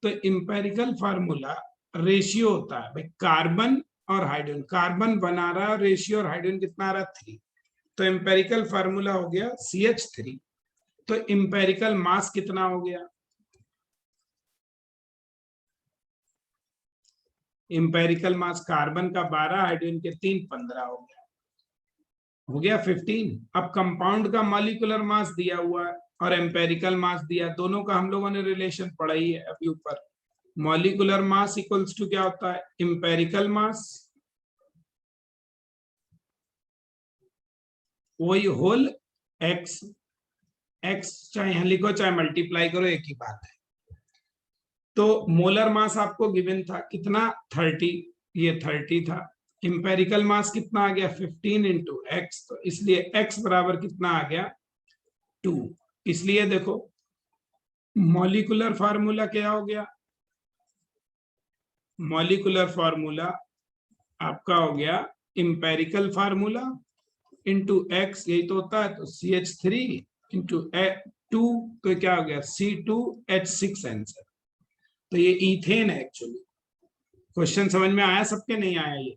तो इंपेरिकल फार्मूला रेशियो होता है भाई, कार्बन और हाइड्रोजन, कार्बन बना रहा है रेशियो, और हाइड्रोजन कितना आ रहा है 3। तो इंपेरिकल फार्मूला हो गया CH3। तो इंपेरिकल मास कितना हो गया, इंपेरिकल मास कार्बन का 12, हाइड्रोजन के 3, 15 हो गया 15। अब कंपाउंड का मॉलिक्यूलर मास दिया हुआ है और एम्पेरिकल मास दिया, दोनों का हम लोगों ने रिलेशन पढ़ा ही है अभी ऊपर। मॉलिक्यूलर मास इक्वल्स टू क्या होता है, इंपेरिकल मास, वही होल एक्स, एक्स चाहे यहां लिखो चाहे मल्टीप्लाई करो एक ही बात है। तो मोलर मास आपको गिवन था कितना 30, ये 30 था। इंपेरिकल मास कितना आ गया 15 इंटू एक्स, तो इसलिए x बराबर कितना आ गया 2। इसलिए देखो मॉलिक्यूलर फार्मूला क्या हो गया, मॉलिक्यूलर फार्मूला आपका हो गया इंपेरिकल फार्मूला इंटू एक्स, यही तो होता है। तो CH3 इंटू 2, तो क्या हो गया C2H6 आंसर। तो ये इथेन है एक्चुअली। क्वेश्चन समझ में आया सबके, नहीं आया ये,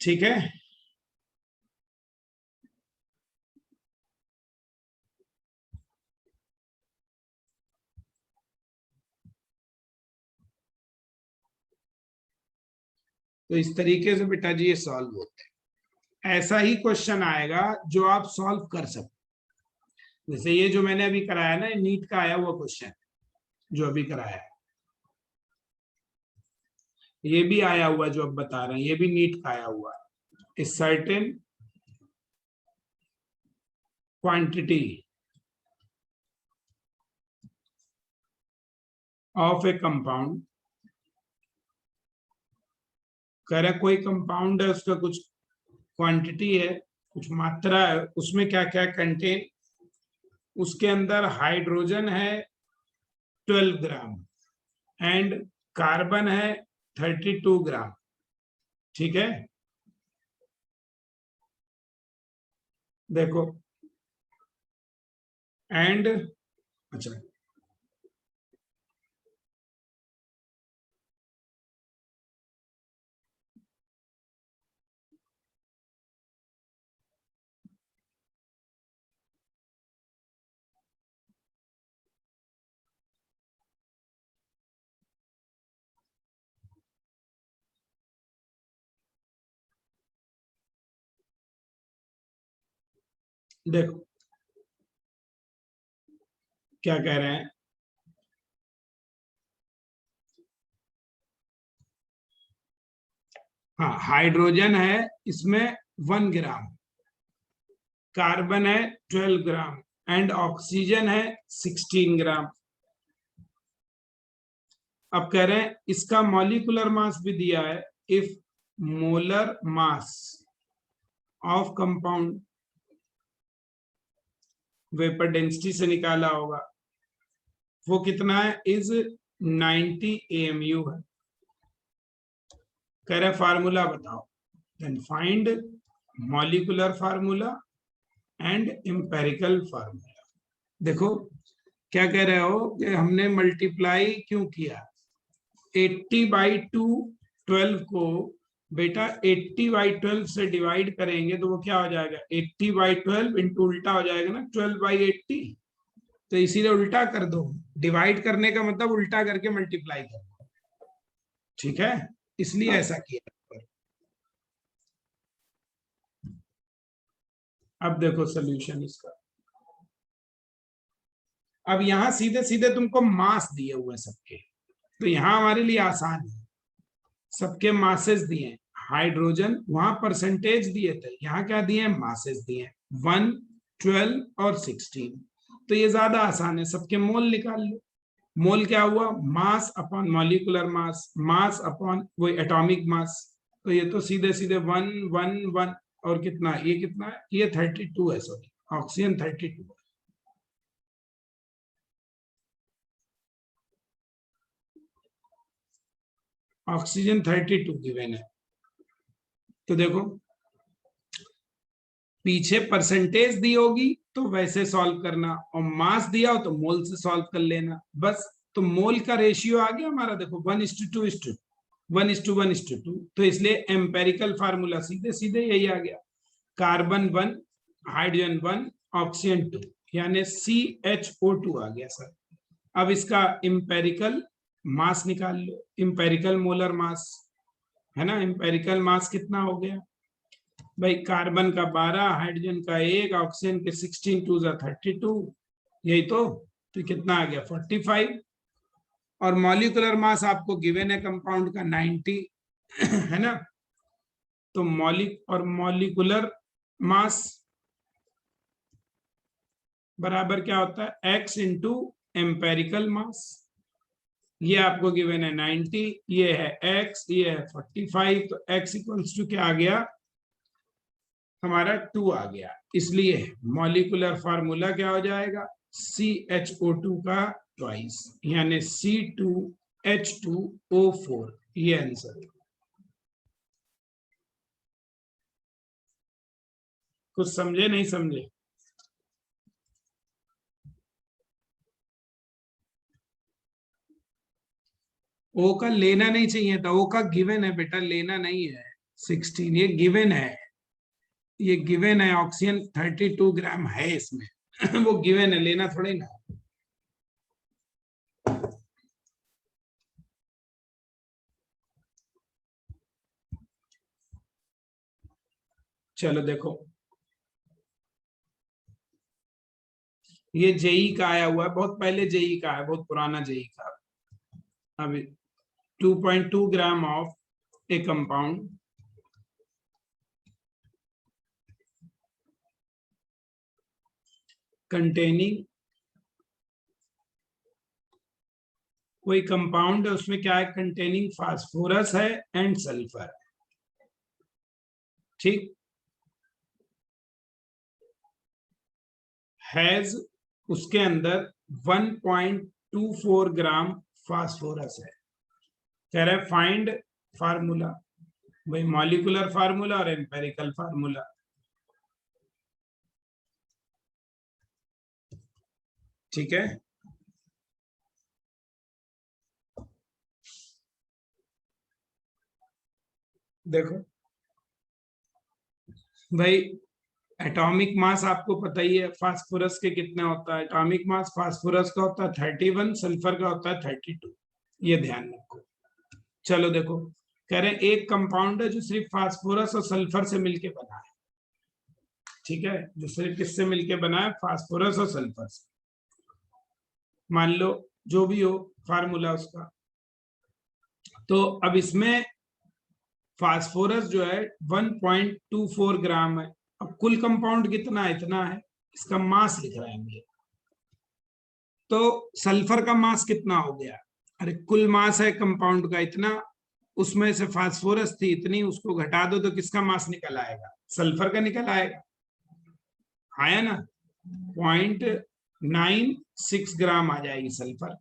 ठीक है। तो इस तरीके से बेटा जी ये सॉल्व होते हैं। ऐसा ही क्वेश्चन आएगा जो आप सॉल्व कर सकते, जैसे ये जो मैंने अभी कराया ना, नीट का आया हुआ क्वेश्चन जो अभी कराया है, ये भी आया हुआ जो अब बता रहे हैं, ये भी नीट का आया हुआ है। इस certain quantity of A compound, कह रहा कोई कंपाउंड है, उसका कुछ क्वांटिटी है, कुछ मात्रा है, उसमें क्या क्या कंटेन, उसके अंदर हाइड्रोजन है 12 ग्राम एंड कार्बन है 32 ग्राम, ठीक है। देखो एंड अच्छा देखो क्या कह रहे हैं, हाँ हाइड्रोजन है इसमें 1 ग्राम, कार्बन है 12 ग्राम एंड ऑक्सीजन है 16 ग्राम। अब कह रहे हैं इसका मॉलिक्यूलर मास भी दिया है, if molar mass of compound, vapour density से निकाला होगा, वो कितना है, इज 90 AMU है। कह रहे फार्मूला बताओ, then find molecular formula and empirical formula. देखो क्या कह रहे हो कि हमने मल्टीप्लाई क्यों किया, 80/2 12 को बेटा 80/12 से डिवाइड करेंगे तो वो क्या हो जाएगा 80/12 इंटू उल्टा हो जाएगा ना 12/80, तो इसीलिए उल्टा कर दो, डिवाइड करने का मतलब उल्टा करके मल्टीप्लाई कर दो, ठीक है, इसलिए ऐसा किया। अब देखो सोल्यूशन इसका, अब यहां सीधे सीधे तुमको मास दिए हुए सबके, तो यहां हमारे लिए आसान है, सबके मासेस दिए, हाइड्रोजन वहां परसेंटेज दिए थे, यहाँ क्या दिए मासेस दिए 1 12 और 16, तो ये ज्यादा आसान है, सबके मोल निकाल लो। मोल क्या हुआ, mass upon molecular mass, mass upon वो एटॉमिक मास, तो ये तो सीधे सीधे 1 1 1 और कितना, ये कितना है, ये 32 है, सॉरी ऑक्सीजन 32 है। ऑक्सीजन 32 गिवन है। तो देखो पीछे परसेंटेज दी होगी तो वैसे सॉल्व करना, और मास दिया हो तो मोल से सॉल्व कर लेना बस। तो मोल का रेशियो आ गया हमारा, देखो 1:2:1:2 1:1:2, तो इसलिए एम्पेरिकल फार्मूला सीधे सीधे यही आ गया, कार्बन 1 हाइड्रोजन 1 ऑक्सीजन 2 यानी CHO2 आ गया सर। अब इसका इंपेरिकल मास निकाल लो, इंपेरिकल मोलर मास है ना। इंपेरिकल मास कितना हो गया भाई, कार्बन का 12, हाइड्रोजन का 1, ऑक्सीजन के 16 2 32, यही तो कितना आ गया 45। और मॉलिक्यूलर मास आपको गिवन है कंपाउंड का 90 है ना। तो मॉलिक्यूलर मास बराबर क्या होता है, x इंटू एम्पेरिकल मास। ये आपको गिवन है 90, ये है x, ये है 45, तो x इक्वल्स टू क्या आ गया हमारा 2 आ गया। इसलिए मॉलिक्यूलर फार्मूला क्या हो जाएगा, CHO2 का ट्वाइस यानी C2H2O4, ये आंसर। कुछ समझे नहीं समझे? ओ का लेना नहीं चाहिए था, ओ का गिवन है बेटा, लेना नहीं है। 16 ये गिवन है, ये गिवन है, ऑक्सीजन 32 ग्राम है इसमें वो गिवन है, लेना थोड़ी ना। चलो देखो, ये जेई का आया हुआ है, बहुत पहले जेई का है, बहुत पुराना जेई का। अभी 2.2 gram of A compound containing, कोई कंपाउंड है उसमें क्या है, कंटेनिंग फास्फोरस है एंड सल्फर, ठीक, हैज, उसके अंदर 1.24 ग्राम फास्फोरस है। कह रहे फाइंड फार्मूला, भाई मॉलिक्यूलर फार्मूला और एम्पेरिकल फार्मूला। ठीक है, देखो भाई एटॉमिक मास आपको पता ही है फास्फोरस के कितना होता है, एटॉमिक मास फास्फोरस का होता है 31, सल्फर का होता है 32, ये ध्यान रखो। चलो देखो, कह रहे हैं एक कंपाउंड है जो सिर्फ फास्फोरस और सल्फर से मिलके बना है, ठीक है, जो सिर्फ किससे मिलके बना है, फास्फोरस और सल्फर से, मान लो जो भी हो फार्मूला उसका। तो अब इसमें फास्फोरस जो है 1.24 ग्राम है, अब कुल कंपाउंड कितना है, इतना है, इसका मास लिख रहे हैं ये। तो सल्फर का मास कितना हो गया, अरे कुल मास है कंपाउंड का इतना, उसमें से फास्फोरस थी इतनी, उसको घटा दो तो किसका मास निकल आएगा, सल्फर का निकल आएगा, आया ना, 0.96 ग्राम आ जाएगी सल्फर।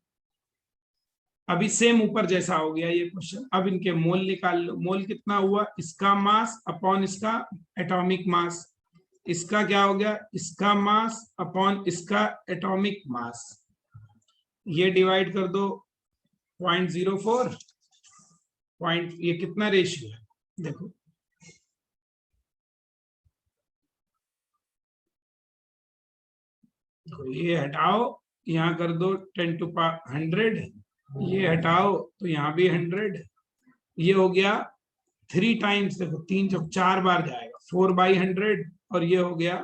अभी सेम ऊपर जैसा हो गया ये क्वेश्चन। अब इनके मोल निकाल लो, मोल कितना हुआ, इसका मास अपॉन इसका एटॉमिक मास, इसका क्या हो गया, इसका मास अपॉन इसका एटॉमिक मास, ये डिवाइड कर दो 0.04 पॉइंट, ये कितना रेशियो है देखो, तो ये हटाओ, यहाँ कर दो 10⁻100, ये हटाओ तो यहाँ भी 100, ये हो गया 3 टाइम्स, देखो 3 जब 4 बार जाएगा 4/100, और ये हो गया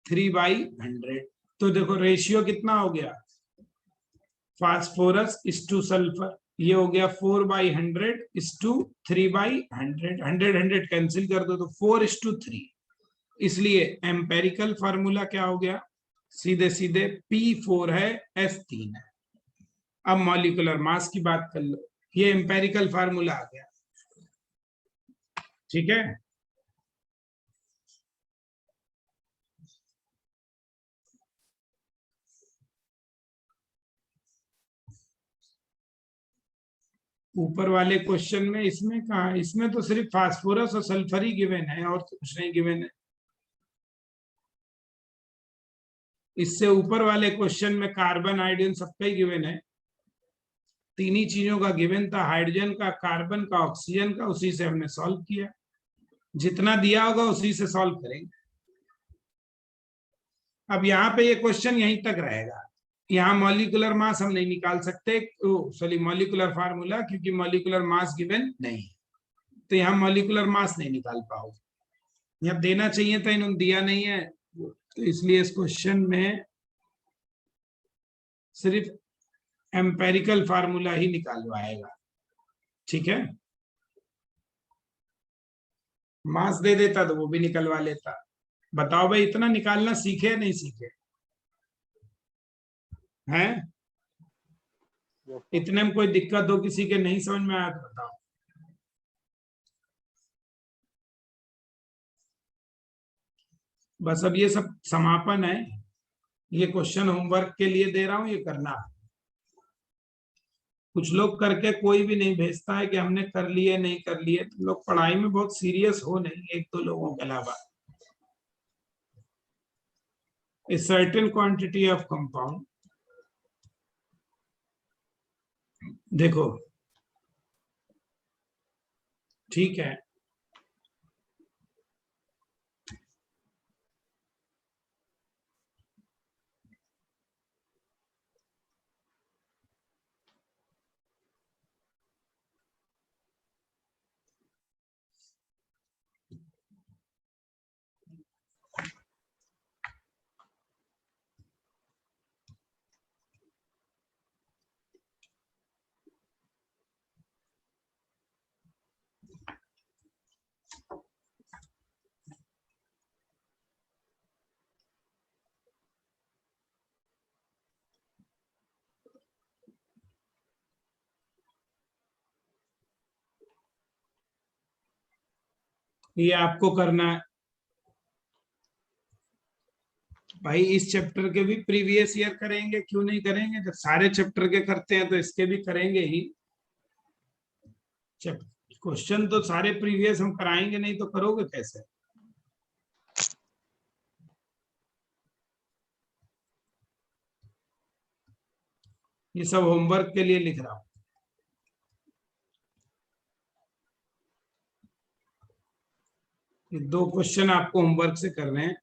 3/100। तो देखो रेशियो कितना हो गया, फास्फोरस इस टू सल्फर, ये हो गया 4/100 इस टू 3/100, 100 कैंसिल कर दो तो 4:3। इसलिए एम्पेरिकल फार्मूला क्या हो गया, सीधे सीधे P4 है, S3 है। अब मॉलिक्यूलर मास की बात कर लो, ये एम्पेरिकल फार्मूला आ गया, ठीक है। ऊपर वाले क्वेश्चन में इसमें कहा, इसमें तो सिर्फ फास्फोरस और सल्फर ही गिवन है और तो कुछ नहीं गिवन है। इससे ऊपर वाले क्वेश्चन में कार्बन हाइड्रोजन सबका ही गिवन है, तीन ही चीजों का गिवन था, हाइड्रोजन का, कार्बन का, ऑक्सीजन का, उसी से हमने सॉल्व किया। जितना दिया होगा उसी से सॉल्व करेंगे। अब यहाँ पे ये क्वेश्चन यहीं तक रहेगा, यहाँ मॉलिक्यूलर मास हम नहीं निकाल सकते, सॉरी मॉलिक्यूलर फार्मूला, क्योंकि मॉलिक्यूलर मास गिवन नहीं, तो यहाँ मॉलिक्यूलर मास नहीं निकाल पाओगे। यहाँ देना चाहिए था, इन्होंने दिया नहीं है, तो इसलिए इस क्वेश्चन में सिर्फ एम्पेरिकल फार्मूला ही निकालवाएगा। ठीक है, मास दे देता तो वो भी निकलवा लेता। बताओ भाई, इतना निकालना सीखे या नहीं सीखे हैं? इतने में कोई दिक्कत हो, किसी के नहीं समझ में आया तो बताओ। बस अब ये सब समापन है, ये क्वेश्चन होमवर्क के लिए दे रहा हूं, ये करना। कुछ लोग करके कोई भी नहीं भेजता है कि हमने कर लिए नहीं कर लिए, तुम लोग पढ़ाई में बहुत सीरियस हो नहीं, एक दो लोगों के अलावा। A certain quantity of compound, देखो ठीक है, ये आपको करना है भाई। इस चैप्टर के भी प्रीवियस ईयर करेंगे, क्यों नहीं करेंगे? जब सारे चैप्टर के करते हैं तो इसके भी करेंगे ही। क्वेश्चन तो सारे प्रीवियस हम कराएंगे, नहीं तो करोगे कैसे? ये सब होमवर्क के लिए लिख रहा हूं। ये दो क्वेश्चन आपको होमवर्क से करने हैं।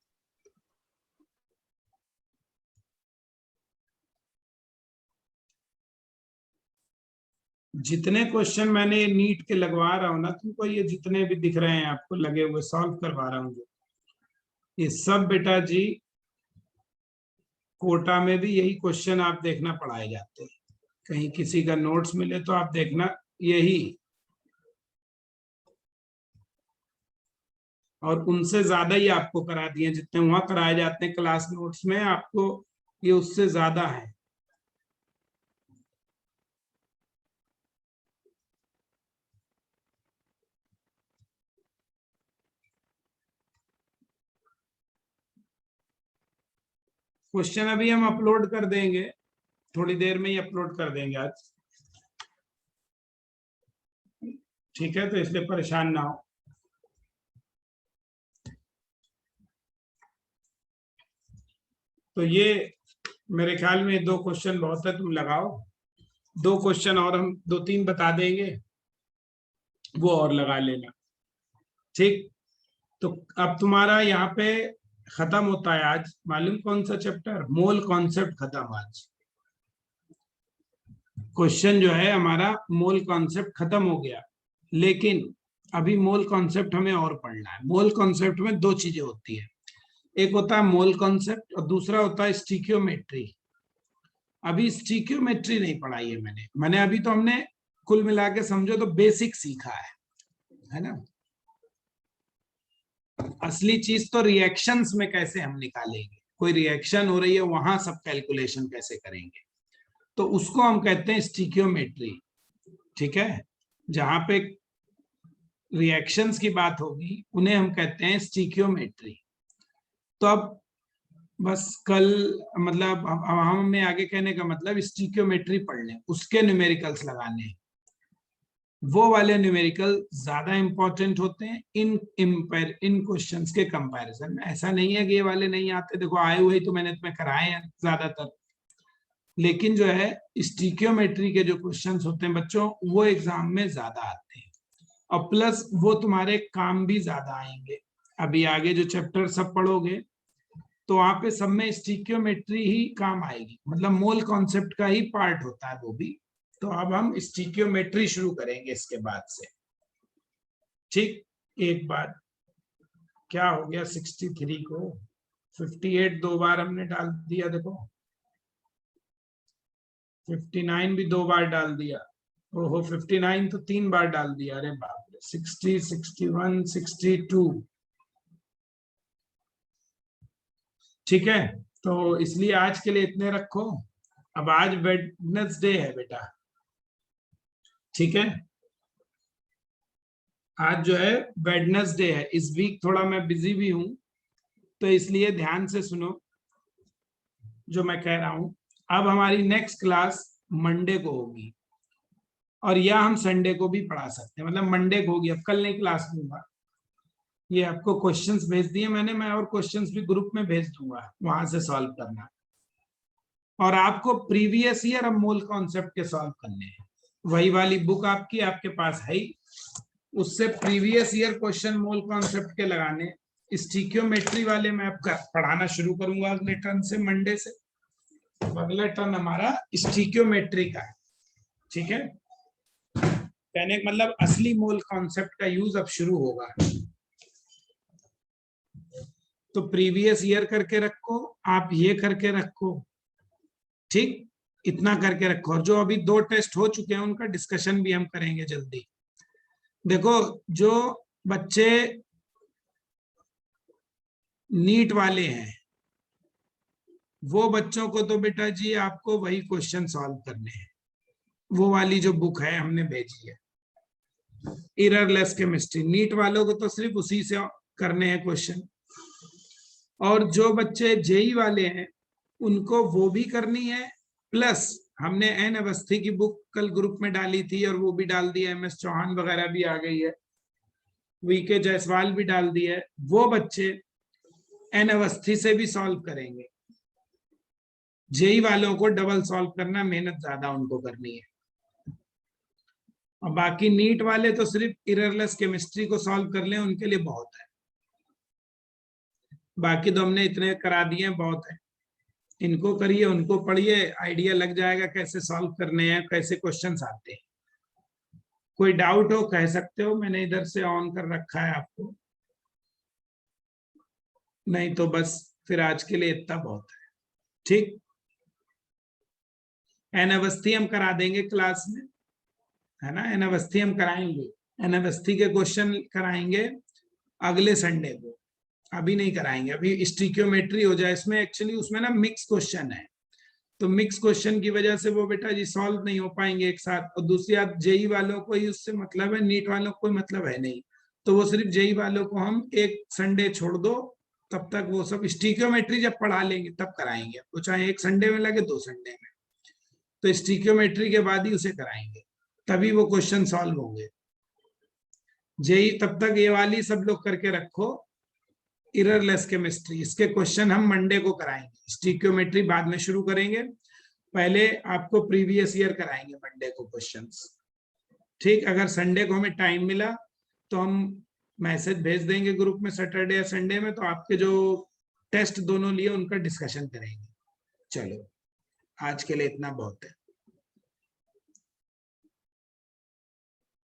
जितने क्वेश्चन मैंने नीट के लगवा रहा हूं ना तुमको, ये जितने भी दिख रहे हैं आपको लगे हुए, सॉल्व करवा रहा हूं, ये सब बेटा जी कोटा में भी यही क्वेश्चन आप देखना पढ़ाए जाते हैं। कहीं किसी का नोट्स मिले तो आप देखना, यही और उनसे ज्यादा ही आपको करा दिए, जितने वहां कराए जाते हैं क्लास नोट्स में, आपको ये उससे ज्यादा है। क्वेश्चन अभी हम अपलोड कर देंगे, थोड़ी देर में ही अपलोड कर देंगे आज। ठीक है, तो इसलिए परेशान ना हो। तो ये मेरे ख्याल में दो क्वेश्चन बहुत है, तुम लगाओ। दो क्वेश्चन और हम दो तीन बता देंगे, वो और लगा लेना। ठीक, तो अब तुम्हारा यहाँ पे खत्म होता है आज, मालूम कौन सा चैप्टर? मोल कॉन्सेप्ट खत्म आज। क्वेश्चन जो है हमारा मोल कॉन्सेप्ट खत्म हो गया, लेकिन अभी मोल कॉन्सेप्ट हमें और पढ़ना है। मोल कॉन्सेप्ट में दो चीजें होती है, एक होता है मोल कॉन्सेप्ट और दूसरा होता है स्टिकियोमेट्री। अभी स्टिकियोमेट्री नहीं पढ़ाई है मैंने अभी तो हमने कुल मिला के समझो तो बेसिक सीखा है ना। असली चीज तो रिएक्शंस में कैसे हम निकालेंगे, कोई रिएक्शन हो रही है वहां सब कैलकुलेशन कैसे करेंगे, तो उसको हम कहते हैं स्टिकियोमेट्री। ठीक है, जहां पे रिएक्शंस की बात होगी उन्हें हम कहते हैं स्टीकियोमेट्री। तो अब बस कल मतलब हमें आगे कहने का मतलब स्टीकियोमेट्री पढ़ लें, उसके न्यूमेरिकल्स लगाने हैं। वो वाले न्यूमेरिकल ज्यादा इंपॉर्टेंट होते हैं इन क्वेश्चंस के कंपैरिजन में। ऐसा नहीं है कि ये वाले नहीं आते, देखो आए हुए तो मैंने तुम्हें कराए हैं ज्यादातर, लेकिन जो है स्टीकियोमेट्री के जो क्वेश्चंस होते हैं बच्चों वो एग्जाम में ज्यादा आते हैं, और प्लस वो तुम्हारे काम भी ज्यादा आएंगे। अभी आगे जो चैप्टर सब पढ़ोगे तो वहां पे सब में स्टीकियोमेट्री ही काम आएगी, मतलब मोल कॉन्सेप्ट का ही पार्ट होता है वो भी। तो अब हम स्टीकियोमेट्री शुरू करेंगे इसके बाद से। ठीक, एक बार क्या हो गया 63 को 58 दो बार हमने डाल दिया, देखो 59 भी दो बार डाल दिया, ओहो 59 तो 3 बार डाल दिया, अरे बाप रे। 60, 61, 62, ठीक है। तो इसलिए आज के लिए इतने रखो। अब आज वेडनेसडे है बेटा, ठीक है, आज जो है वेडनेसडे है। इस वीक थोड़ा मैं बिजी भी हूं, तो इसलिए ध्यान से सुनो जो मैं कह रहा हूं। अब हमारी नेक्स्ट क्लास मंडे को होगी, और या हम संडे को भी पढ़ा सकते हैं, मतलब मंडे को होगी। अब कल नहीं क्लास दूंगा, ये आपको क्वेश्चंस भेज दिए मैंने, मैं और क्वेश्चंस भी ग्रुप में भेज दूंगा, वहां से सॉल्व करना। और आपको प्रीवियस ईयर अब मोल कॉन्सेप्ट के सॉल्व करने हैं। वही वाली बुक आपकी आपके पास है ही, उससे previous year question mole concept के लगाने। स्टीकियोमेट्री वाले मैं अब पढ़ाना शुरू करूंगा अगले टर्न से, मंडे से। अगला टर्न हमारा स्टीकियोमेट्री का है, ठीक है। कहने का मतलब असली मोल कॉन्सेप्ट का यूज अब शुरू होगा। तो प्रीवियस ईयर करके रखो, आप ये करके रखो, ठीक, इतना करके रखो। और जो अभी 2 टेस्ट हो चुके हैं उनका डिस्कशन भी हम करेंगे जल्दी। देखो जो बच्चे नीट वाले हैं वो बच्चों को तो बेटा जी आपको वही क्वेश्चन सॉल्व करने हैं, वो वाली जो बुक है हमने भेजी है, एररलेस केमिस्ट्री। नीट वालों को तो सिर्फ उसी से करने हैं क्वेश्चन। और जो बच्चे जेई वाले हैं उनको वो भी करनी है, प्लस हमने एन अवस्थी की बुक कल ग्रुप में डाली थी और वो भी डाल दी है, MS चौहान वगैरह भी आ गई है, VK जायसवाल भी डाल दी है। वो बच्चे एन अवस्थी से भी सॉल्व करेंगे। जेई वालों को डबल सॉल्व करना, मेहनत ज्यादा उनको करनी है। और बाकी नीट वाले तो सिर्फ एररलेस केमिस्ट्री को सॉल्व कर लें, उनके लिए बहुत है। बाकी तो हमने इतने करा दिए हैं, बहुत है। इनको करिए, उनको पढ़िए, आइडिया लग जाएगा कैसे सॉल्व करने हैं, कैसे क्वेश्चंस आते हैं। कोई डाउट हो कह सकते हो, मैंने इधर से ऑन कर रखा है आपको, नहीं तो बस फिर आज के लिए इतना बहुत है, ठीक। एन अवस्थी हम करा देंगे क्लास में, है ना, एन अवस्थी हम कराएंगे, एन अवस्थी के क्वेश्चन कराएंगे अगले संडे को, अभी नहीं कराएंगे। अभी स्टीकियोमेट्री हो जाए इसमें, एक्चुअली उसमें ना मिक्स क्वेश्चन है, तो मिक्स क्वेश्चन की वजह से वो बेटा जी सॉल्व नहीं हो पाएंगे एक साथ। और दूसरी बात, जेई वालों को ही उससे मतलब है, नीट वालों को कोई मतलब है नहीं। तो वो सिर्फ जेई वालों को हम एक संडे छोड़ दो, तब तक वो सब स्टीकियोमेट्री जब पढ़ा लेंगे तब कराएंगे, वो चाहे एक संडे में लगे 2 संडे में। तो स्टीकियोमेट्री के बाद ही उसे कराएंगे, तभी वो क्वेश्चन सॉल्व होंगे। जेई तब तक ये वाली सब लोग करके रखो, एररलेस केमिस्ट्री, इसके क्वेश्चन हम मंडे को कराएंगे, स्टीकियोमेट्री बाद में शुरू करेंगे। पहले आपको प्रीवियस ईयर कराएंगे मंडे को क्वेश्चंस, ठीक। अगर संडे को हमें टाइम मिला तो हम मैसेज भेज देंगे ग्रुप में सैटरडे या संडे में, तो आपके जो टेस्ट दोनों लिए उनका डिस्कशन करेंगे। चलो आज के लिए इतना बहुत है।